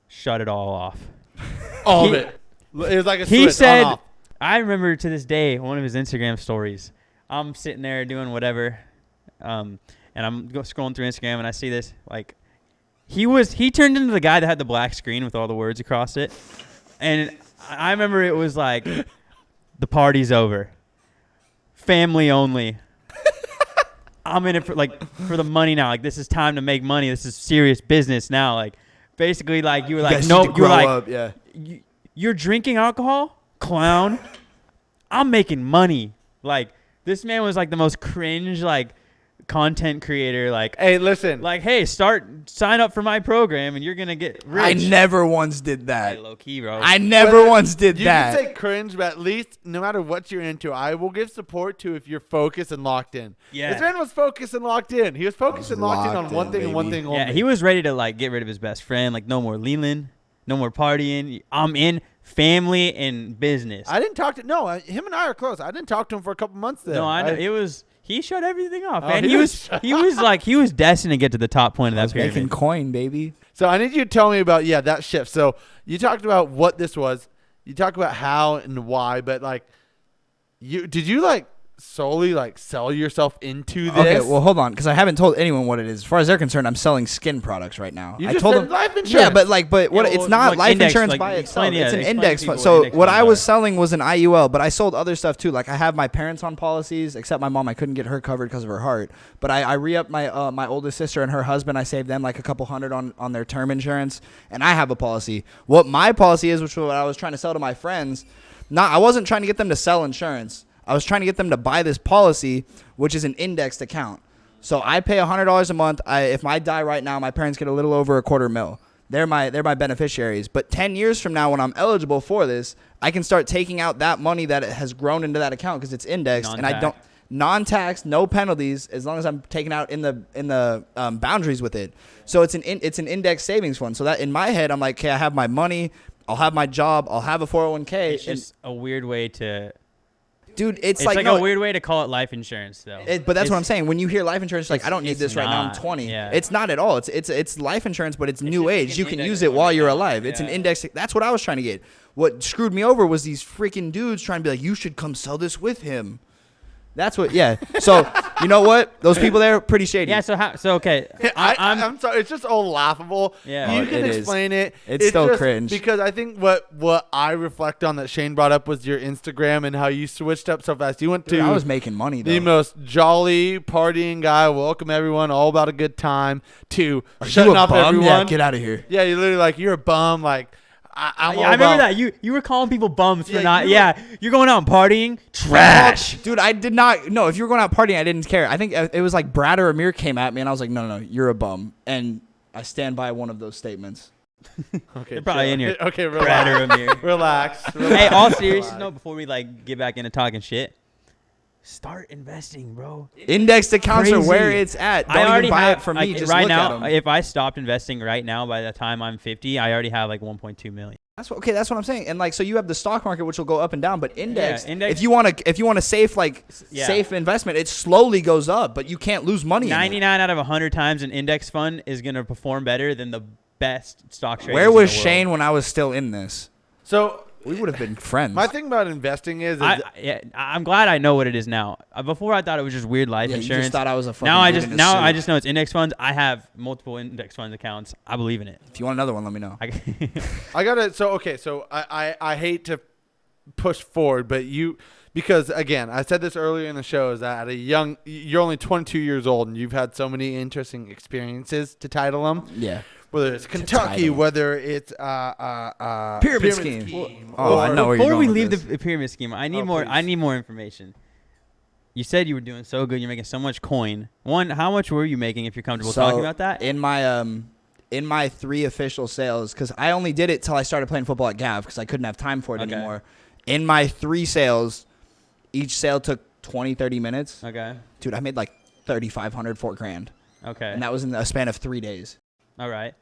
[SPEAKER 2] Shut it all off.
[SPEAKER 1] All
[SPEAKER 2] He-
[SPEAKER 1] of it. It was like a
[SPEAKER 2] He
[SPEAKER 1] switch,
[SPEAKER 2] said,
[SPEAKER 1] on-off.
[SPEAKER 2] I remember to this day one of his Instagram stories. I'm sitting there doing whatever, and I'm scrolling through Instagram, and I see this. Like, he turned into the guy that had the black screen with all the words across it, and I remember it was like, the party's over, family only. I'm in it for the money now. Like, this is time to make money. This is serious business now. Like, basically, like you were like, no, you're like,
[SPEAKER 3] up, yeah.
[SPEAKER 2] you're drinking alcohol, clown. I'm making money. Like, this man was like the most cringe content creator. Like,
[SPEAKER 1] Hey, listen.
[SPEAKER 2] hey, sign up for my program and you're gonna get rich.
[SPEAKER 3] I never once did that.
[SPEAKER 2] Hey, low key, bro.
[SPEAKER 3] I never once did
[SPEAKER 1] You
[SPEAKER 3] that.
[SPEAKER 1] can say cringe, but at least no matter what you're into, I will give support to if you're focused and locked in.
[SPEAKER 2] Yeah.
[SPEAKER 1] This man was focused and locked in. He was focused and locked in on
[SPEAKER 3] locked
[SPEAKER 1] one
[SPEAKER 3] in,
[SPEAKER 1] thing and one
[SPEAKER 3] baby.
[SPEAKER 1] thing only.
[SPEAKER 2] Yeah, he was ready to get rid of his best friend. Like, no more Leland, no more partying. I'm in family and business.
[SPEAKER 1] I didn't talk to him and I are close. I didn't talk to him for a couple months there.
[SPEAKER 2] No, I know. He shut everything off,
[SPEAKER 1] Oh,
[SPEAKER 2] man.
[SPEAKER 1] he
[SPEAKER 2] He
[SPEAKER 1] was-
[SPEAKER 2] was destined to get to the top point of
[SPEAKER 3] I
[SPEAKER 2] that
[SPEAKER 3] was
[SPEAKER 2] pyramid.
[SPEAKER 3] making coin, baby.
[SPEAKER 1] So I need you to tell me about that shift. So you talked about what this was. You talked about how and why, but did you solely sell yourself into this?
[SPEAKER 3] Okay, well, hold on, because I haven't told anyone what it is. As far as they're concerned, I'm selling skin products right now.
[SPEAKER 1] You
[SPEAKER 3] I
[SPEAKER 1] just
[SPEAKER 3] told
[SPEAKER 1] said
[SPEAKER 3] them
[SPEAKER 1] life insurance.
[SPEAKER 3] Yeah, but what?
[SPEAKER 2] Yeah,
[SPEAKER 3] It's
[SPEAKER 2] well,
[SPEAKER 3] not
[SPEAKER 2] like
[SPEAKER 3] life
[SPEAKER 2] index,
[SPEAKER 3] insurance
[SPEAKER 2] like,
[SPEAKER 3] by
[SPEAKER 2] explain-
[SPEAKER 3] itself.
[SPEAKER 2] yeah,
[SPEAKER 3] It's an
[SPEAKER 2] explain
[SPEAKER 3] index
[SPEAKER 2] to people
[SPEAKER 3] fund.
[SPEAKER 2] what
[SPEAKER 3] So
[SPEAKER 2] index
[SPEAKER 3] what
[SPEAKER 2] funds
[SPEAKER 3] I was
[SPEAKER 2] are.
[SPEAKER 3] selling was an IUL, but I sold other stuff too. Like I have my parents on policies, except my mom. I couldn't get her covered because of her heart. But I re-upped my my oldest sister and her husband. I saved them like a couple hundred on their term insurance, and I have a policy. What my policy is, which is what I was trying to sell to my friends. I wasn't trying to get them to sell insurance. I was trying to get them to buy this policy, which is an indexed account. So I pay $100 a month. If I die right now, my parents get a little over $250,000. They're my beneficiaries. But 10 years from now, when I'm eligible for this, I can start taking out that money that has grown into that account because it's indexed, and I don't non-tax, no penalties, as long as I'm taking out in the boundaries with it. So it's an index savings fund. So that in my head, I'm like, okay, I have my money, I'll have my job, I'll have a 401k.
[SPEAKER 2] It's just a weird way to.
[SPEAKER 3] Dude,
[SPEAKER 2] It's
[SPEAKER 3] like
[SPEAKER 2] a weird way to call it life insurance, though.
[SPEAKER 3] But that's what I'm saying. When you hear life insurance, I don't need
[SPEAKER 2] it's
[SPEAKER 3] this right now. I'm
[SPEAKER 2] not.
[SPEAKER 3] 20.
[SPEAKER 2] Yeah.
[SPEAKER 3] It's not at all. It's life insurance, but it's new
[SPEAKER 2] just like
[SPEAKER 3] age.
[SPEAKER 2] an
[SPEAKER 3] You can
[SPEAKER 2] index
[SPEAKER 3] use it while
[SPEAKER 2] fund,
[SPEAKER 3] you're
[SPEAKER 2] yeah.
[SPEAKER 3] alive. It's an
[SPEAKER 2] Yeah.
[SPEAKER 3] index. That's what I was trying to get. What screwed me over was these freaking dudes trying to be like, you should come sell this with him. That's what. Yeah. So you know what? Those people there, pretty shady.
[SPEAKER 2] Yeah. So okay.
[SPEAKER 1] I'm sorry. It's just all laughable.
[SPEAKER 2] Yeah.
[SPEAKER 1] You
[SPEAKER 2] Oh,
[SPEAKER 1] can
[SPEAKER 3] it is.
[SPEAKER 1] explain it.
[SPEAKER 3] It's still
[SPEAKER 1] just
[SPEAKER 3] cringe.
[SPEAKER 1] because I think what I reflect on that Shane brought up was your Instagram and how you switched up so fast. You went
[SPEAKER 3] Dude,
[SPEAKER 1] to
[SPEAKER 3] I was making money though.
[SPEAKER 1] the most jolly partying guy, welcome everyone, all about a good time, to
[SPEAKER 3] Are
[SPEAKER 1] shutting
[SPEAKER 3] you a
[SPEAKER 1] off
[SPEAKER 3] bum?
[SPEAKER 1] everyone.
[SPEAKER 3] Yeah, get out of here.
[SPEAKER 1] Yeah, you're literally like, you're a bum. Like I'm all
[SPEAKER 2] I remember
[SPEAKER 1] about-
[SPEAKER 2] that you were calling people bums for
[SPEAKER 1] Yeah,
[SPEAKER 2] not.
[SPEAKER 1] you were-
[SPEAKER 2] Yeah, you're going out and partying. Trash.
[SPEAKER 3] Dude, I did not. No, if you were going out partying, I didn't care. I think it was like Brad or Amir came at me, and I was like, no, you're a bum, and I stand by one of those statements.
[SPEAKER 1] Okay,
[SPEAKER 2] They're probably
[SPEAKER 1] chill.
[SPEAKER 2] in here.
[SPEAKER 1] Okay,
[SPEAKER 2] Brad or
[SPEAKER 1] relax.
[SPEAKER 2] Amir.
[SPEAKER 1] Relax.
[SPEAKER 2] Hey, all
[SPEAKER 1] Relax.
[SPEAKER 2] seriousness note, before we get back into talking shit, start investing, bro.
[SPEAKER 3] Indexed accounts are
[SPEAKER 2] Crazy.
[SPEAKER 3] where it's at. Don't
[SPEAKER 2] I already
[SPEAKER 3] even buy
[SPEAKER 2] have
[SPEAKER 3] it from me. Just
[SPEAKER 2] right
[SPEAKER 3] look
[SPEAKER 2] now.
[SPEAKER 3] at 'em.
[SPEAKER 2] If I stopped investing right now, by the time I'm 50, I already have 1.2 million.
[SPEAKER 3] That's what I'm saying. And like, so you have the stock market, which will go up and down, but index,
[SPEAKER 2] index
[SPEAKER 3] if you want a safe investment, it slowly goes up, but you can't lose money.
[SPEAKER 2] 99 out of 100 times an index fund is going to perform better than the best stock traders.
[SPEAKER 3] Where was Shane when I was still in this?
[SPEAKER 1] So
[SPEAKER 3] we would have been friends.
[SPEAKER 1] My thing about investing is
[SPEAKER 2] I'm glad I know what it is now. Before I thought it was just weird life insurance.
[SPEAKER 3] You just thought I was a fucking
[SPEAKER 2] now I just know it's index funds. I have multiple index fund accounts. I believe in it.
[SPEAKER 3] If you want another one, let me know.
[SPEAKER 1] I got it. So I hate to push forward, but because again, I said this earlier in the show, is that you're only 22 years old and you've had so many interesting experiences to title them.
[SPEAKER 3] Yeah.
[SPEAKER 1] Whether it's Kentucky, whether it's
[SPEAKER 3] pyramid scheme.
[SPEAKER 2] I know where you're going. Before we leave
[SPEAKER 3] this.
[SPEAKER 2] the pyramid scheme, I need more. I need more information. You said you were doing so good. You're making so much coin. One, how much were you making? If you're comfortable talking about that.
[SPEAKER 3] In my 3 official sales, because I only did it till I started playing football at Gav, because I couldn't have time for it anymore. In my 3 sales, each sale took 20-30 minutes.
[SPEAKER 2] Okay.
[SPEAKER 3] Dude, I made like $3,500, $4,000.
[SPEAKER 2] Okay.
[SPEAKER 3] And that was in a span of 3 days.
[SPEAKER 2] All right.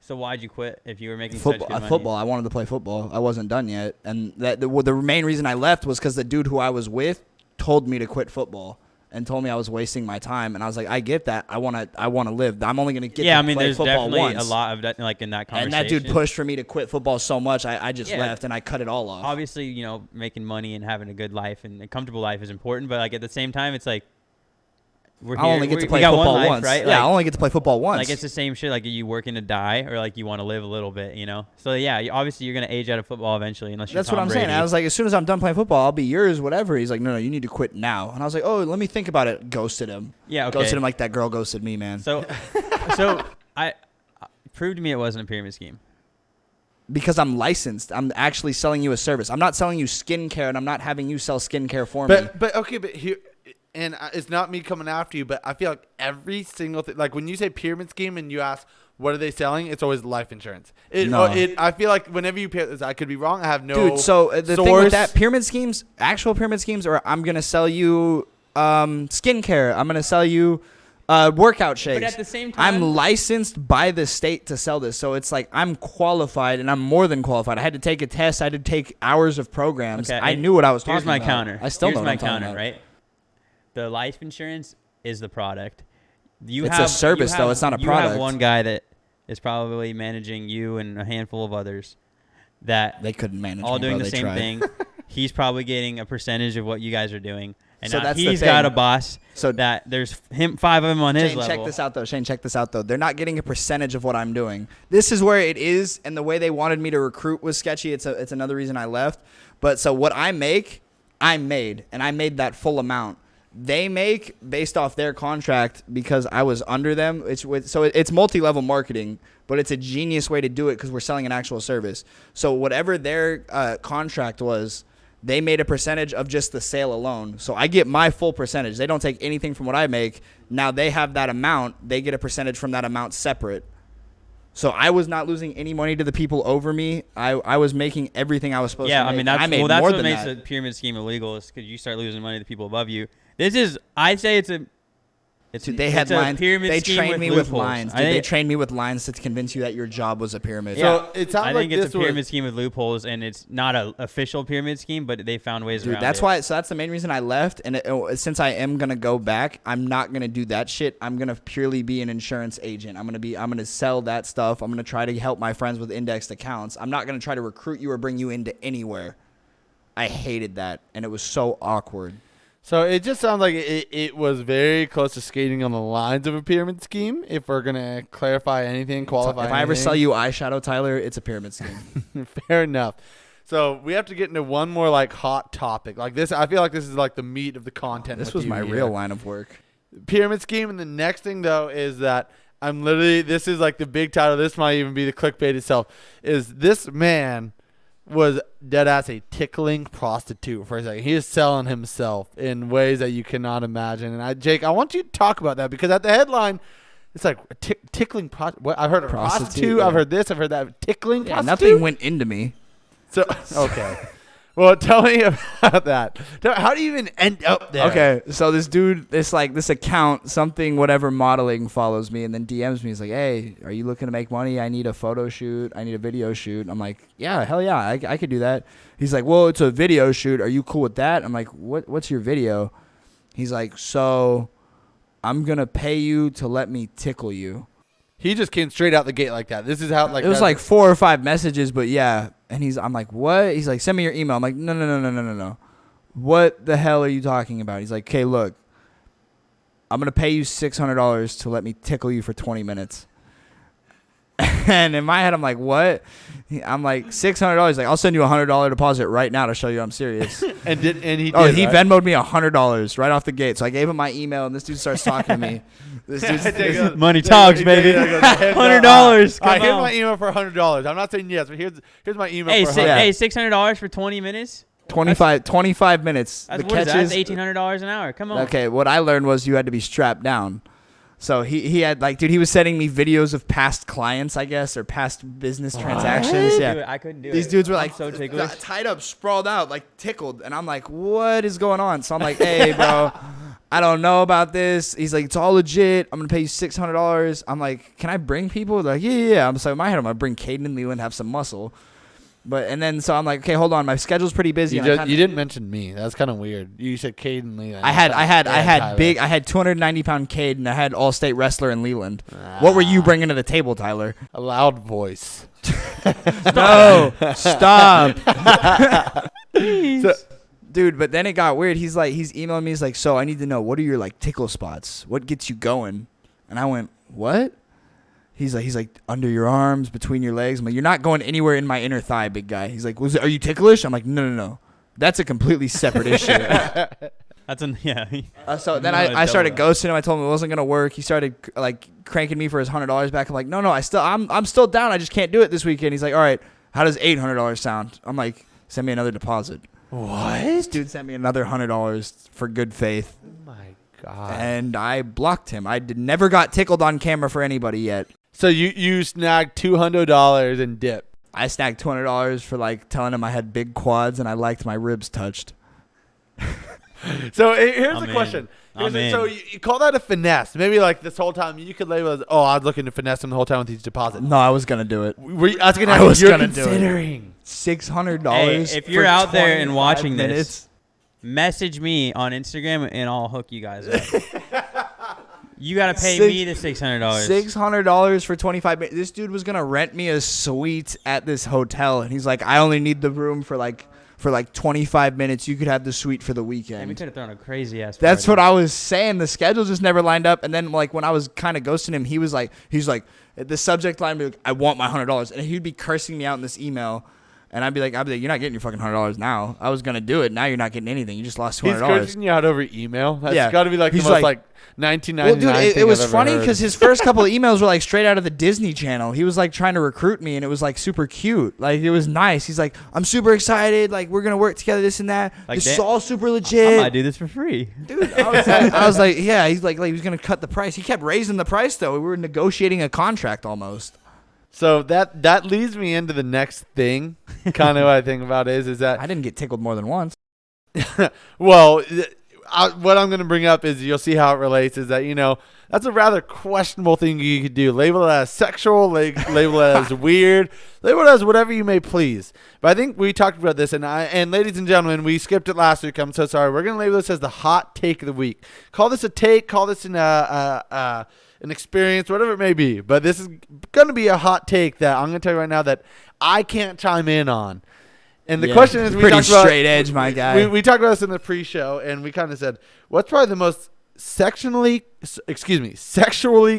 [SPEAKER 2] So why'd you quit if you were making such good money?
[SPEAKER 3] Football. I wanted to play football. I wasn't done yet, and the main reason I left was because the dude who I was with told me to quit football and told me I was wasting my time. And I was like, I get that. I want to live. I'm only gonna get to play
[SPEAKER 2] there's
[SPEAKER 3] football
[SPEAKER 2] definitely
[SPEAKER 3] once.
[SPEAKER 2] a lot of that, like in that conversation.
[SPEAKER 3] And that dude pushed for me to quit football so much, I just left and I cut it all off.
[SPEAKER 2] Obviously, making money and having a good life and a comfortable life is important, but like at the same time, it's like.
[SPEAKER 3] I only get to play football once.
[SPEAKER 2] Right?
[SPEAKER 3] Yeah, I only get to play football once.
[SPEAKER 2] Like it's the same shit. Like are you working to die or like you want to live a little bit, So yeah, obviously you're gonna age out of football eventually, unless you're
[SPEAKER 3] That's what I'm saying. I was like, as soon as I'm done playing football, I'll be yours, whatever. He's like, no, you need to quit now. And I was like, oh, let me think about it. Ghosted him.
[SPEAKER 2] Yeah, okay.
[SPEAKER 3] Ghosted him like that girl ghosted me, man.
[SPEAKER 2] So I proved to me it wasn't a pyramid scheme.
[SPEAKER 3] Because I'm licensed. I'm actually selling you a service. I'm not selling you skincare, and I'm not having you sell skincare for me.
[SPEAKER 1] But here. And it's not me coming after you, but I feel like every single thing, like when you say pyramid scheme and you ask, what are they selling? It's always life insurance. I feel like whenever you pay this, I could be wrong. I have no
[SPEAKER 3] Dude, so the thing with that, actual pyramid schemes, or I'm going to sell you skincare. I'm going to sell you workout shakes.
[SPEAKER 2] But at the same time,
[SPEAKER 3] I'm licensed by the state to sell this. So it's like I'm qualified, and I'm more than qualified. I had to take a test. I had to take hours of programs.
[SPEAKER 2] Okay,
[SPEAKER 3] I knew what I was talking about.
[SPEAKER 2] Here's my counter.
[SPEAKER 3] I still know what I'm
[SPEAKER 2] talking
[SPEAKER 3] talking about.
[SPEAKER 2] Right? The life insurance is the product.
[SPEAKER 3] It's a service, though. It's not a product.
[SPEAKER 2] You have one guy that is probably managing you and a handful of others that
[SPEAKER 3] they couldn't manage
[SPEAKER 2] all
[SPEAKER 3] me,
[SPEAKER 2] doing
[SPEAKER 3] bro.
[SPEAKER 2] the
[SPEAKER 3] They
[SPEAKER 2] same
[SPEAKER 3] tried.
[SPEAKER 2] thing. He's probably getting a percentage of what you guys are doing. And
[SPEAKER 3] So
[SPEAKER 2] now
[SPEAKER 3] that's the
[SPEAKER 2] he's
[SPEAKER 3] thing.
[SPEAKER 2] got a boss
[SPEAKER 3] So
[SPEAKER 2] that there's 5 of them on his
[SPEAKER 3] Shane,
[SPEAKER 2] level.
[SPEAKER 3] check this out, though. Shane, check this out, though. They're not getting a percentage of what I'm doing. This is where it is, and the way they wanted me to recruit was sketchy. It's another reason I left. But so what I make, I made, and I made that full amount. They make based off their contract because I was under them. It's multi-level marketing, but it's a genius way to do it because we're selling an actual service. So whatever their contract was, they made a percentage of just the sale alone. So I get my full percentage. They don't take anything from what I make. Now they have that amount. They get a percentage from that amount separate. So I was not losing any money to the people over me. I was making everything I was supposed to make.
[SPEAKER 2] I mean,
[SPEAKER 3] I made
[SPEAKER 2] that's
[SPEAKER 3] more
[SPEAKER 2] what
[SPEAKER 3] than
[SPEAKER 2] makes
[SPEAKER 3] that.
[SPEAKER 2] a pyramid scheme illegal is because you start losing money to people above you. I'd say it's a
[SPEAKER 3] Dude, they had lines.
[SPEAKER 2] pyramid
[SPEAKER 3] They
[SPEAKER 2] scheme
[SPEAKER 3] trained me with
[SPEAKER 2] loopholes.
[SPEAKER 3] lines. Dude, they trained me with lines to convince you that your job was a pyramid.
[SPEAKER 1] So it sounds
[SPEAKER 2] I
[SPEAKER 1] like
[SPEAKER 2] think it's
[SPEAKER 1] this
[SPEAKER 2] a pyramid
[SPEAKER 1] was,
[SPEAKER 2] scheme with loopholes, and it's not an official pyramid scheme, but they found ways
[SPEAKER 3] Dude,
[SPEAKER 2] around
[SPEAKER 3] that's
[SPEAKER 2] it.
[SPEAKER 3] why. So that's the main reason I left. And since I am gonna go back, I'm not gonna do that shit. I'm gonna purely be an insurance agent. I'm gonna sell that stuff. I'm gonna try to help my friends with indexed accounts. I'm not gonna try to recruit you or bring you into anywhere. I hated that, and it was so awkward.
[SPEAKER 1] So it just sounds like it was very close to skating on the lines of a pyramid scheme. If we're gonna clarify anything, qualify.
[SPEAKER 3] If I ever sell you eyeshadow, Tyler, it's a pyramid scheme.
[SPEAKER 1] Fair enough. So we have to get into one more like hot topic. Like this, I feel like this is like the meat of the content.
[SPEAKER 3] This
[SPEAKER 1] with
[SPEAKER 3] was
[SPEAKER 1] you
[SPEAKER 3] my
[SPEAKER 1] here.
[SPEAKER 3] real line of work.
[SPEAKER 1] Pyramid scheme, and the next thing though is that I'm literally. This is like the big title. This might even be the clickbait itself. Is this man was dead ass a tickling prostitute for a second. He is selling himself in ways that you cannot imagine. And Jake, I want you to talk about that because at the headline, it's like tickling prostitute. I've heard of prostitute.
[SPEAKER 3] Yeah.
[SPEAKER 1] I've heard this. I've heard that. Tickling prostitute.
[SPEAKER 3] Nothing went into me.
[SPEAKER 1] So okay. Well, tell me about that. How do you even end up there?
[SPEAKER 3] Okay, so this dude, this account, something whatever modeling follows me and then DMs me. He's like, "Hey, are you looking to make money? I need a photo shoot. I need a video shoot." I'm like, "Yeah, hell yeah, I could do that." He's like, "Well, it's a video shoot. Are you cool with that?" I'm like, "What's your video?" He's like, "So, I'm gonna pay you to let me tickle you."
[SPEAKER 1] He just came straight out the gate like that. This is how
[SPEAKER 3] It was like 4 or 5 messages, but yeah. And I'm like, "What?" He's like, "Send me your email." I'm like, No. What the hell are you talking about? He's like, "Okay, look, I'm gonna pay you $600 to let me tickle you for 20 minutes." And in my head, I'm like, "What?" I'm like, $600. Like, I'll send you $100 deposit right now to show you I'm serious.
[SPEAKER 1] and he
[SPEAKER 3] he
[SPEAKER 1] right?
[SPEAKER 3] Venmo'd me $100 right off the gate. So I gave him my email, and this dude starts talking to me.
[SPEAKER 2] Money talks, baby. $100.
[SPEAKER 1] Here's my email for $100. I'm not saying yes, but here's my email
[SPEAKER 2] Hey,
[SPEAKER 1] for
[SPEAKER 2] $600 for 20 minutes.
[SPEAKER 3] 25 minutes.
[SPEAKER 2] That's,
[SPEAKER 3] the
[SPEAKER 2] what is
[SPEAKER 3] catch
[SPEAKER 2] that?
[SPEAKER 3] is
[SPEAKER 2] That's $1,800 an hour. Come on.
[SPEAKER 3] okay. What I learned was you had to be strapped down. So he had like, dude, he was sending me videos of past clients, I guess, or past business transactions. Yeah,
[SPEAKER 2] I couldn't do it.
[SPEAKER 3] these dudes were
[SPEAKER 2] I'm
[SPEAKER 3] like
[SPEAKER 2] so ticklish.
[SPEAKER 3] tied up, sprawled out, like tickled, and I'm like, what is going on? So I'm like, hey, bro, I don't know about this. He's like, it's all legit. I'm gonna pay you $600. I'm like, can I bring people? They're like, yeah. I'm so in my head, I'm gonna bring Caden and Leland, have some muscle. So I'm like, okay, hold on, my schedule's pretty busy.
[SPEAKER 1] You didn't mention me. That's kind of weird. You said Cade and Leland.
[SPEAKER 3] I had 290-pound Cade, and I had all-state wrestler in Leland. What were you bringing to the table, Tyler?
[SPEAKER 1] A loud voice.
[SPEAKER 3] No, stop.
[SPEAKER 1] So,
[SPEAKER 3] Dude, but then it got weird. He's emailing me. He's like, so I need to know, what are your like tickle spots? What gets you going? And I went, what? He's like under your arms, between your legs. I'm like, you're not going anywhere in my inner thigh, big guy. He's like, are you ticklish? I'm like, no. That's a completely separate issue. So then I started ghosting him. I told him it wasn't gonna work. He started like cranking me for his $100 back. I'm like, no, I'm still down. I just can't do it this weekend. He's like, all right, how does $800 sound? I'm like, send me another deposit.
[SPEAKER 1] What?
[SPEAKER 3] This dude sent me another $100 for good faith.
[SPEAKER 1] Oh my god.
[SPEAKER 3] And I blocked him. Never got tickled on camera for anybody yet.
[SPEAKER 1] So you snagged $200 in dip.
[SPEAKER 3] I snagged $200 for like telling him I had big quads and I liked my ribs touched.
[SPEAKER 1] So here's the question. So you call that a finesse? Maybe like this whole time you could label it as, oh, I was looking to finesse him the whole time with these deposits.
[SPEAKER 3] No, I was gonna do it.
[SPEAKER 1] I was gonna do it.
[SPEAKER 3] $600.
[SPEAKER 2] Hey, if you're out there and watching
[SPEAKER 3] minutes.
[SPEAKER 2] this, message me on Instagram and I'll hook you guys up. You gotta pay me the $600.
[SPEAKER 3] $600 for 25 minutes. This dude was gonna rent me a suite at this hotel, and he's like, I only need the room for like 25 minutes. You could have the suite for the weekend.
[SPEAKER 2] And we could have thrown a crazy ass.
[SPEAKER 3] That's
[SPEAKER 2] party.
[SPEAKER 3] what I was saying. The schedule just never lined up. And then like when I was kind of ghosting him, he's like, the subject line would be like, I want my $100, and he'd be cursing me out in this email. And I'd be like, you're not getting your fucking $100 now. I was gonna do it. Now you're not getting anything. You just lost $200.
[SPEAKER 1] He's cursing you out over email. That's got to be like the most like 1999.
[SPEAKER 3] Well, dude, it was
[SPEAKER 1] I've ever
[SPEAKER 3] funny
[SPEAKER 1] heard.
[SPEAKER 3] because his first couple of emails were like straight out of the Disney Channel. He was like trying to recruit me, and it was like super cute. Like it was nice. He's like, I'm super excited. Like we're gonna work together, this and that.
[SPEAKER 2] Like
[SPEAKER 3] this is all super legit.
[SPEAKER 2] I might do this for free,
[SPEAKER 3] dude. I was like, yeah. He's like he was gonna cut the price. He kept raising the price though. We were negotiating a contract almost.
[SPEAKER 1] So that leads me into the next thing. Kind of what I think about is that
[SPEAKER 3] I didn't get tickled more than once.
[SPEAKER 1] Well, what I'm going to bring up is you'll see how it relates. Is that that's a rather questionable thing you could do. Label it as sexual, label it as weird, label it as whatever you may please. But I think we talked about this, and ladies and gentlemen, we skipped it last week. I'm so sorry. We're going to label this as the hot take of the week. Call this a take. Call this an experience, whatever it may be. But this is going to be a hot take that I'm going to tell you right now that I can't chime in on. And the question is,
[SPEAKER 3] pretty straight edge, my guy.
[SPEAKER 1] We talked about this in the pre-show, and we kind of said, what's probably the most sexually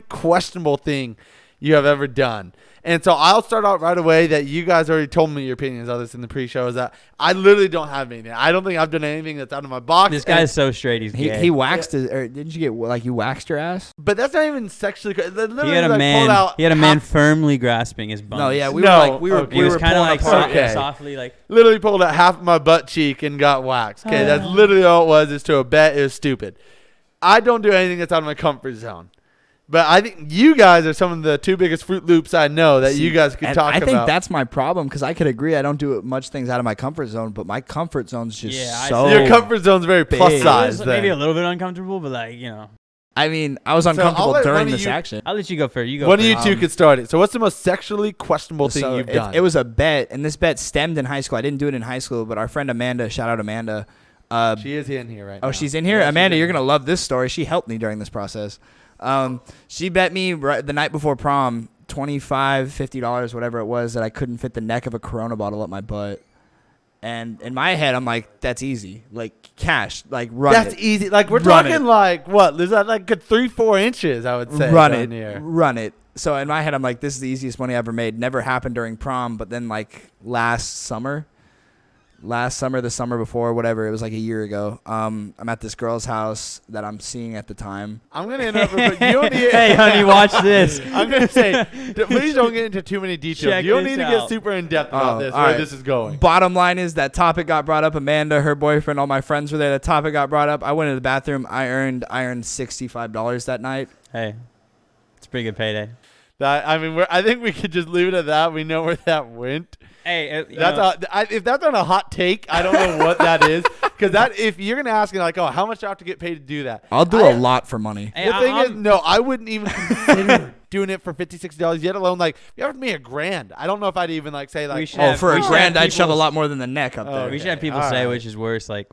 [SPEAKER 1] questionable thing you have ever done? And so I'll start out right away that you guys already told me your opinions on this in the pre-show, is that I literally don't have anything. I don't think I've done anything that's out of my box.
[SPEAKER 2] This guy's so straight. He's gay.
[SPEAKER 3] He waxed his, or didn't you get like you waxed your ass?
[SPEAKER 1] But that's not even sexually. He
[SPEAKER 2] had a man. He had a man firmly grasping his bum.
[SPEAKER 3] No, yeah, we
[SPEAKER 2] was kind of like softly like
[SPEAKER 1] literally pulled out half of my butt cheek and got waxed. Okay, that's literally all it was. Is to a bet. It was stupid. I don't do anything that's out of my comfort zone. But I think you guys are some of the two biggest Fruit Loops I know that you guys could talk about.
[SPEAKER 3] I think that's my problem because I could agree I don't do much things out of my comfort zone, but my comfort zone's just
[SPEAKER 1] your comfort zone's very plus size.
[SPEAKER 2] Maybe a little bit uncomfortable, but like, you know.
[SPEAKER 3] I mean, I was uncomfortable during this action.
[SPEAKER 2] I'll let you go first. You go.
[SPEAKER 1] One
[SPEAKER 2] first.
[SPEAKER 1] of you two could start it. So what's the most sexually questionable thing you've done?
[SPEAKER 3] It was a bet, and this bet stemmed in high school. I didn't do it in high school, but our friend Amanda, shout out Amanda.
[SPEAKER 1] She is in here right now.
[SPEAKER 3] Oh, she's in here? Yeah, Amanda, you're going to love this story. She helped me during this process. She bet me the night before prom $25, $50, whatever it was, that I couldn't fit the neck of a Corona bottle up my butt. And in my head, I'm like, that's easy. Like, cash. Like, run
[SPEAKER 1] That's
[SPEAKER 3] it.
[SPEAKER 1] easy. Like, we're
[SPEAKER 3] Run
[SPEAKER 1] talking
[SPEAKER 3] it.
[SPEAKER 1] like, what? There's like good 3-4 inches, I would say.
[SPEAKER 3] Run it.
[SPEAKER 1] Here.
[SPEAKER 3] Run it. So in my head, I'm like, this is the easiest money I ever made. Never happened during prom. But then, like, last summer, the summer before, whatever, it was like a year ago. I'm at this girl's house that I'm seeing at the time.
[SPEAKER 1] I'm going to interrupt real quick. You don't need
[SPEAKER 2] Hey, honey, watch this.
[SPEAKER 1] I'm going to say, please don't get into too many details.
[SPEAKER 2] Check
[SPEAKER 1] you don't
[SPEAKER 2] this
[SPEAKER 1] need to get
[SPEAKER 2] out.
[SPEAKER 1] super in-depth about this, where
[SPEAKER 3] right.
[SPEAKER 1] this is going.
[SPEAKER 3] Bottom line is that topic got brought up. Amanda, her boyfriend, all my friends were there. The topic got brought up. I went to the bathroom. I earned $65 that night.
[SPEAKER 2] Hey, it's a pretty good payday.
[SPEAKER 1] I think we could just leave it at that. We know where that went.
[SPEAKER 2] Hey,
[SPEAKER 1] If that's not a hot take, I don't know what that is. Because if you're gonna ask me like, oh, how much do I have to get paid to do that?
[SPEAKER 3] I'll do a lot for money.
[SPEAKER 2] Hey,
[SPEAKER 1] The thing is, no, I wouldn't even consider doing it for $50-$60. Yet alone, like, if you offered me $1,000, I don't know if I'd even like say like,
[SPEAKER 3] For
[SPEAKER 2] we
[SPEAKER 3] a
[SPEAKER 2] should
[SPEAKER 3] grand,
[SPEAKER 2] have
[SPEAKER 3] I'd shove a
[SPEAKER 2] people-
[SPEAKER 3] lot more than the neck up there.
[SPEAKER 2] we should have people
[SPEAKER 1] all
[SPEAKER 2] say
[SPEAKER 1] right.
[SPEAKER 2] which is worse. Like,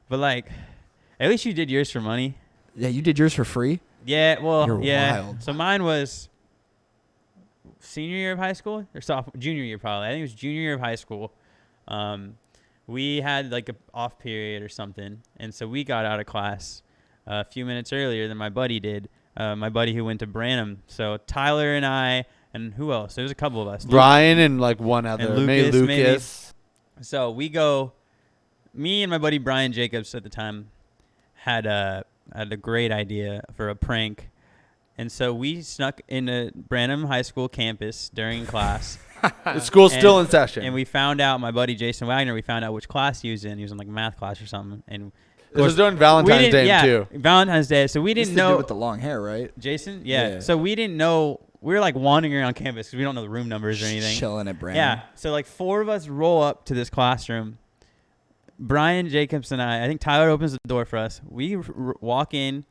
[SPEAKER 2] but like, at least you did yours for money.
[SPEAKER 3] Yeah, you did yours for free?
[SPEAKER 2] Yeah, well,
[SPEAKER 3] You're
[SPEAKER 2] yeah.
[SPEAKER 3] wild.
[SPEAKER 2] So mine was senior year of high school or junior year probably. I think it was junior year of high school. We had like a off period or something, and so we got out of class a few minutes earlier than my buddy did. My buddy who went to Branham. So Tyler and I, and who else? There was a couple of us.
[SPEAKER 1] Brian and like one other,
[SPEAKER 2] And
[SPEAKER 1] maybe
[SPEAKER 2] Lucas, maybe.
[SPEAKER 1] Lucas.
[SPEAKER 2] So we go. Me and my buddy Brian Jacobs at the time had a great idea for a prank. And so we snuck into Branham High School campus during class.
[SPEAKER 1] The school's still in session.
[SPEAKER 2] And we found out, my buddy Jason Wagner, we found out which class he was in. He was in like math class or something. And
[SPEAKER 1] this was during Valentine's Day too.
[SPEAKER 2] Valentine's Day. So we didn't know.
[SPEAKER 3] with the long hair, right?
[SPEAKER 2] Jason? Yeah.
[SPEAKER 3] Yeah.
[SPEAKER 2] So we didn't know. We were like wandering around campus because we don't know the room numbers or anything.
[SPEAKER 3] Chilling at Brandon.
[SPEAKER 2] Yeah. So like 4 of us roll up to this classroom. Brian Jacobs and I think Tyler opens the door for us. We walk in.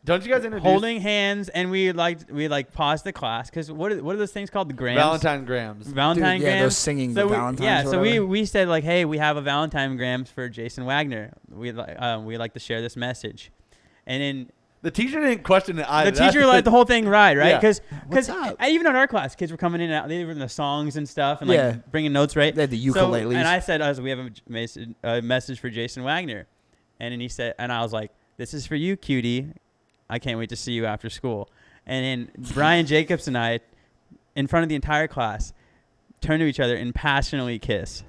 [SPEAKER 1] Don't you guys introduce
[SPEAKER 2] Holding hands, and we pause the class because what are those things called? The grams.
[SPEAKER 1] Valentine Grams?
[SPEAKER 2] Valentine
[SPEAKER 3] Dude, yeah,
[SPEAKER 2] grams.
[SPEAKER 3] those singing the Valentines.
[SPEAKER 2] Yeah,
[SPEAKER 3] or
[SPEAKER 2] so
[SPEAKER 3] whatever.
[SPEAKER 2] we said like, hey, we have a Valentine grams for Jason Wagner. We like to share this message, and then
[SPEAKER 1] The teacher didn't question it either.
[SPEAKER 2] the teacher let the whole thing ride, right?
[SPEAKER 1] Yeah.
[SPEAKER 2] Because
[SPEAKER 3] What's up?
[SPEAKER 2] even in our class, kids were coming in and out. They were in the songs and stuff and
[SPEAKER 3] Yeah.
[SPEAKER 2] like bringing notes, right?
[SPEAKER 3] They had the
[SPEAKER 2] So,
[SPEAKER 3] ukuleles.
[SPEAKER 2] and I said, we have a message for Jason Wagner, and then he said, and I was like, this is for you, cutie. I can't wait to see you after school. And then Brian Jacobs and I, in front of the entire class, turn to each other and passionately kiss.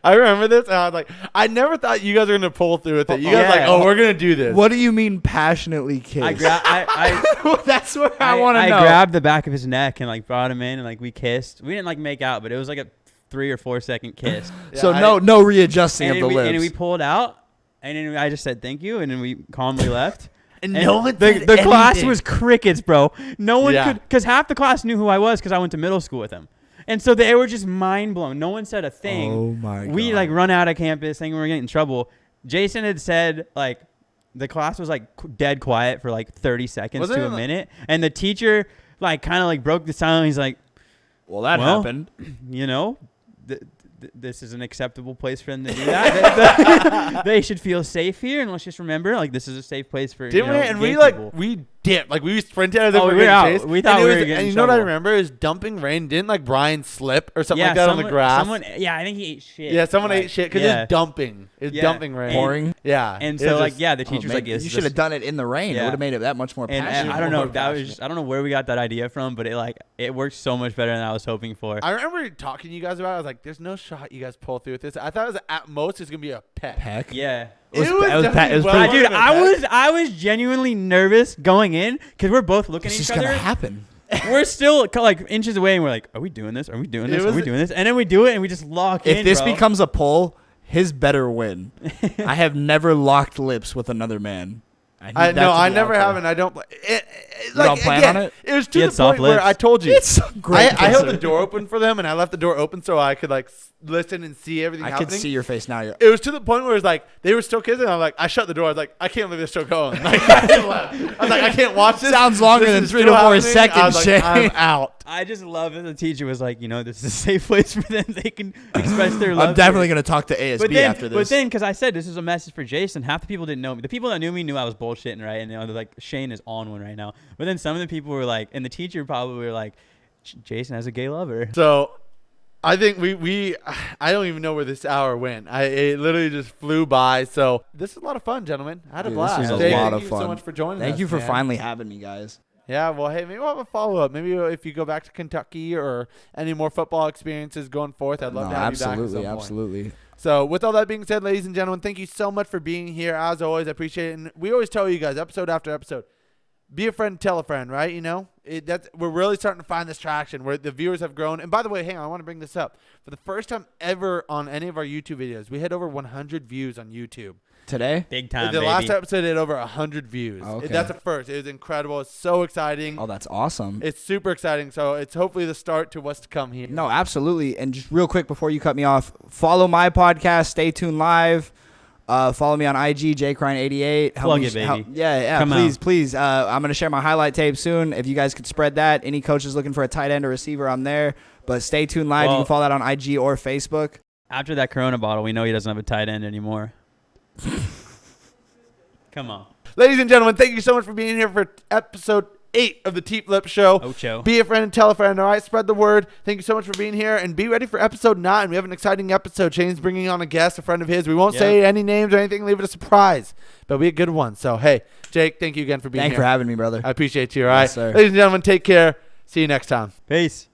[SPEAKER 1] I remember this, and I was like, I never thought you guys were gonna pull through with it. You guys
[SPEAKER 2] Yeah.
[SPEAKER 1] like, oh, we're gonna do this.
[SPEAKER 3] What do you mean passionately kiss? That's what I want to know.
[SPEAKER 2] I grabbed the back of his neck and like brought him in and like we kissed. We didn't like make out, but it was like a 3 or 4 second kiss.
[SPEAKER 3] So
[SPEAKER 1] Yeah,
[SPEAKER 3] no readjusting
[SPEAKER 2] and
[SPEAKER 3] of
[SPEAKER 2] then
[SPEAKER 3] the lips.
[SPEAKER 2] and then we pulled out, and then I just said thank you, and then we calmly left.
[SPEAKER 1] And
[SPEAKER 2] And
[SPEAKER 1] no one
[SPEAKER 2] the
[SPEAKER 1] said
[SPEAKER 2] class
[SPEAKER 1] anything.
[SPEAKER 2] was crickets, bro. No one
[SPEAKER 1] Yeah.
[SPEAKER 2] could, because half the class knew who I was because I went to middle school with them. And so they were just mind blown. No one said a thing.
[SPEAKER 3] Oh my god.
[SPEAKER 2] We like run out of campus thinking we were getting in trouble. Jason had said like the class was like dead quiet for like 30 seconds
[SPEAKER 1] Wasn't
[SPEAKER 2] to
[SPEAKER 1] it
[SPEAKER 2] a
[SPEAKER 1] like-
[SPEAKER 2] minute. And the teacher like kind of like broke the silence. He's like,
[SPEAKER 3] well, that
[SPEAKER 2] well,
[SPEAKER 3] happened.
[SPEAKER 2] you know, this is an acceptable place for them to do that. They should feel safe here, and let's just remember, like, this is a safe place for.
[SPEAKER 1] Didn't
[SPEAKER 2] you know,
[SPEAKER 1] we? And
[SPEAKER 2] gay
[SPEAKER 1] we like
[SPEAKER 2] people.
[SPEAKER 1] we dipped, like we sprinted out of there.
[SPEAKER 2] Oh,
[SPEAKER 1] we
[SPEAKER 2] we were
[SPEAKER 1] getting
[SPEAKER 2] out.
[SPEAKER 1] chased.
[SPEAKER 2] We thought
[SPEAKER 1] And
[SPEAKER 2] we
[SPEAKER 1] it
[SPEAKER 2] were
[SPEAKER 1] was-
[SPEAKER 2] getting
[SPEAKER 1] And
[SPEAKER 2] in
[SPEAKER 1] you know what I
[SPEAKER 2] trouble.
[SPEAKER 1] remember is dumping rain. Didn't like Brian slip or something like that on the grass?
[SPEAKER 2] I think he ate shit.
[SPEAKER 1] Yeah, someone
[SPEAKER 2] Like,
[SPEAKER 1] ate shit because it
[SPEAKER 2] yeah.
[SPEAKER 1] was dumping. It was
[SPEAKER 2] Yeah.
[SPEAKER 1] dumping rain.
[SPEAKER 3] Pouring.
[SPEAKER 1] Yeah.
[SPEAKER 2] And
[SPEAKER 1] It
[SPEAKER 2] so
[SPEAKER 1] was
[SPEAKER 2] like
[SPEAKER 1] just-
[SPEAKER 2] the teacher's like,
[SPEAKER 3] you should have done it in the rain. It
[SPEAKER 2] Yeah.
[SPEAKER 3] would have made it that much more
[SPEAKER 2] And
[SPEAKER 3] passionate.
[SPEAKER 2] I don't know
[SPEAKER 1] more
[SPEAKER 2] if that was
[SPEAKER 1] passionate.
[SPEAKER 2] I don't know where we got that idea from, but it worked so much better than I was hoping for.
[SPEAKER 1] I remember talking to you guys about it. I was like, there's no shot you guys pull through with this. I thought it was at most it's going to be a peck.
[SPEAKER 3] Peck.
[SPEAKER 2] Yeah.
[SPEAKER 3] It was
[SPEAKER 1] definitely
[SPEAKER 3] pretty
[SPEAKER 1] well
[SPEAKER 2] Dude,
[SPEAKER 1] under a peck.
[SPEAKER 2] I was genuinely nervous going in because we're both looking
[SPEAKER 3] It's
[SPEAKER 2] at
[SPEAKER 3] just
[SPEAKER 2] each
[SPEAKER 3] gonna
[SPEAKER 2] other.
[SPEAKER 3] happen.
[SPEAKER 2] We're still like inches away, and we're like, "Are we doing this? Are we doing this?
[SPEAKER 1] It
[SPEAKER 2] Are we
[SPEAKER 1] was-
[SPEAKER 2] doing this?" And then we do it, and we just lock in.
[SPEAKER 3] If this
[SPEAKER 2] bro.
[SPEAKER 3] becomes a poll, his better win. I have never locked lips with another man. I
[SPEAKER 1] I never have, and I don't.
[SPEAKER 3] don't plan on it?
[SPEAKER 1] It was to
[SPEAKER 2] He
[SPEAKER 1] the
[SPEAKER 2] had soft
[SPEAKER 1] point where
[SPEAKER 2] lips.
[SPEAKER 1] I told you.
[SPEAKER 3] It's so great.
[SPEAKER 1] I held the door open for them, and I left the door open so I could like listen and see everything
[SPEAKER 3] I
[SPEAKER 1] happening.
[SPEAKER 3] could see your face now.
[SPEAKER 1] It was to the point where it's like they were still kissing. I'm like, I shut the door. I was like, I can't believe they're still going. Like, I was like, I can't watch this.
[SPEAKER 3] Sounds longer
[SPEAKER 1] This
[SPEAKER 3] than
[SPEAKER 1] is
[SPEAKER 3] 3
[SPEAKER 1] still
[SPEAKER 3] to 4
[SPEAKER 1] happening.
[SPEAKER 3] seconds,
[SPEAKER 1] I was like,
[SPEAKER 3] Shane.
[SPEAKER 1] I'm out.
[SPEAKER 2] I just love that the teacher was like, this is a safe place for them. They can express their love.
[SPEAKER 3] I'm definitely gonna talk to ASB
[SPEAKER 2] But then,
[SPEAKER 3] after this.
[SPEAKER 2] because I said this is a message for Jason, half the people didn't know me. The people that knew me knew I was bullshitting, right? And they're like, Shane is on one right now. But then some of the people were like, and the teacher probably were like, Jason has a gay lover.
[SPEAKER 1] So I think I don't even know where this hour went. It literally just flew by. So this is a lot of fun, gentlemen. I had a
[SPEAKER 3] Dude,
[SPEAKER 1] blast.
[SPEAKER 3] this was
[SPEAKER 2] a
[SPEAKER 1] Jake,
[SPEAKER 3] lot
[SPEAKER 1] thank
[SPEAKER 3] of
[SPEAKER 1] you
[SPEAKER 3] fun.
[SPEAKER 1] so much for joining us.
[SPEAKER 3] Thank you for
[SPEAKER 1] man.
[SPEAKER 3] finally having me, guys.
[SPEAKER 1] Yeah, well, hey, maybe we'll have a follow-up. Maybe if you go back to Kentucky or any more football experiences going forth, I'd love to have you back at some point.
[SPEAKER 3] Absolutely.
[SPEAKER 1] So with all that being said, ladies and gentlemen, thank you so much for being here. As always, I appreciate it. And we always tell you guys, episode after episode, be a friend, tell a friend, right? We're really starting to find this traction where the viewers have grown. And by the way, hang on, I want to bring this up. For the first time ever on any of our YouTube videos, we had over 100 views on YouTube.
[SPEAKER 3] Today?
[SPEAKER 2] Big time,
[SPEAKER 1] The
[SPEAKER 2] baby.
[SPEAKER 1] last episode had over 100 views.
[SPEAKER 3] Oh, okay.
[SPEAKER 1] That's a first. It was incredible. It's so exciting.
[SPEAKER 3] Oh, that's awesome.
[SPEAKER 1] It's super exciting. So it's hopefully the start to what's to come here.
[SPEAKER 3] No, absolutely. And just real quick before you cut me off, follow my podcast, Stay Tuned Live. Follow me on IG, JCrine88.
[SPEAKER 2] Plug it, baby.
[SPEAKER 3] Yeah.
[SPEAKER 2] Come
[SPEAKER 3] Please. I'm going to share my highlight tape soon. If you guys could spread that. Any coaches looking for a tight end or receiver, I'm there. But Stay Tuned Live. You
[SPEAKER 2] Well,
[SPEAKER 3] can follow that on IG or Facebook.
[SPEAKER 2] After that Corona bottle, we know he doesn't have a tight end anymore. Come on.
[SPEAKER 1] Ladies and gentlemen, thank you so much for being here for episode 8 of the Tflip Show.
[SPEAKER 2] Ocho.
[SPEAKER 1] Be a friend and tell a friend. All right, spread the word. Thank you so much for being here, and be ready for episode 9. We have an exciting episode. Shane's bringing on a guest, a friend of his. We won't say any names or anything. Leave it a surprise, but it'll be a good one. So, hey, Jake, thank you again for being
[SPEAKER 3] Thanks
[SPEAKER 1] here.
[SPEAKER 3] for having me, brother.
[SPEAKER 1] I appreciate you. All right,
[SPEAKER 3] Yes, sir.
[SPEAKER 1] ladies and gentlemen, take care. See you next time.
[SPEAKER 2] Peace.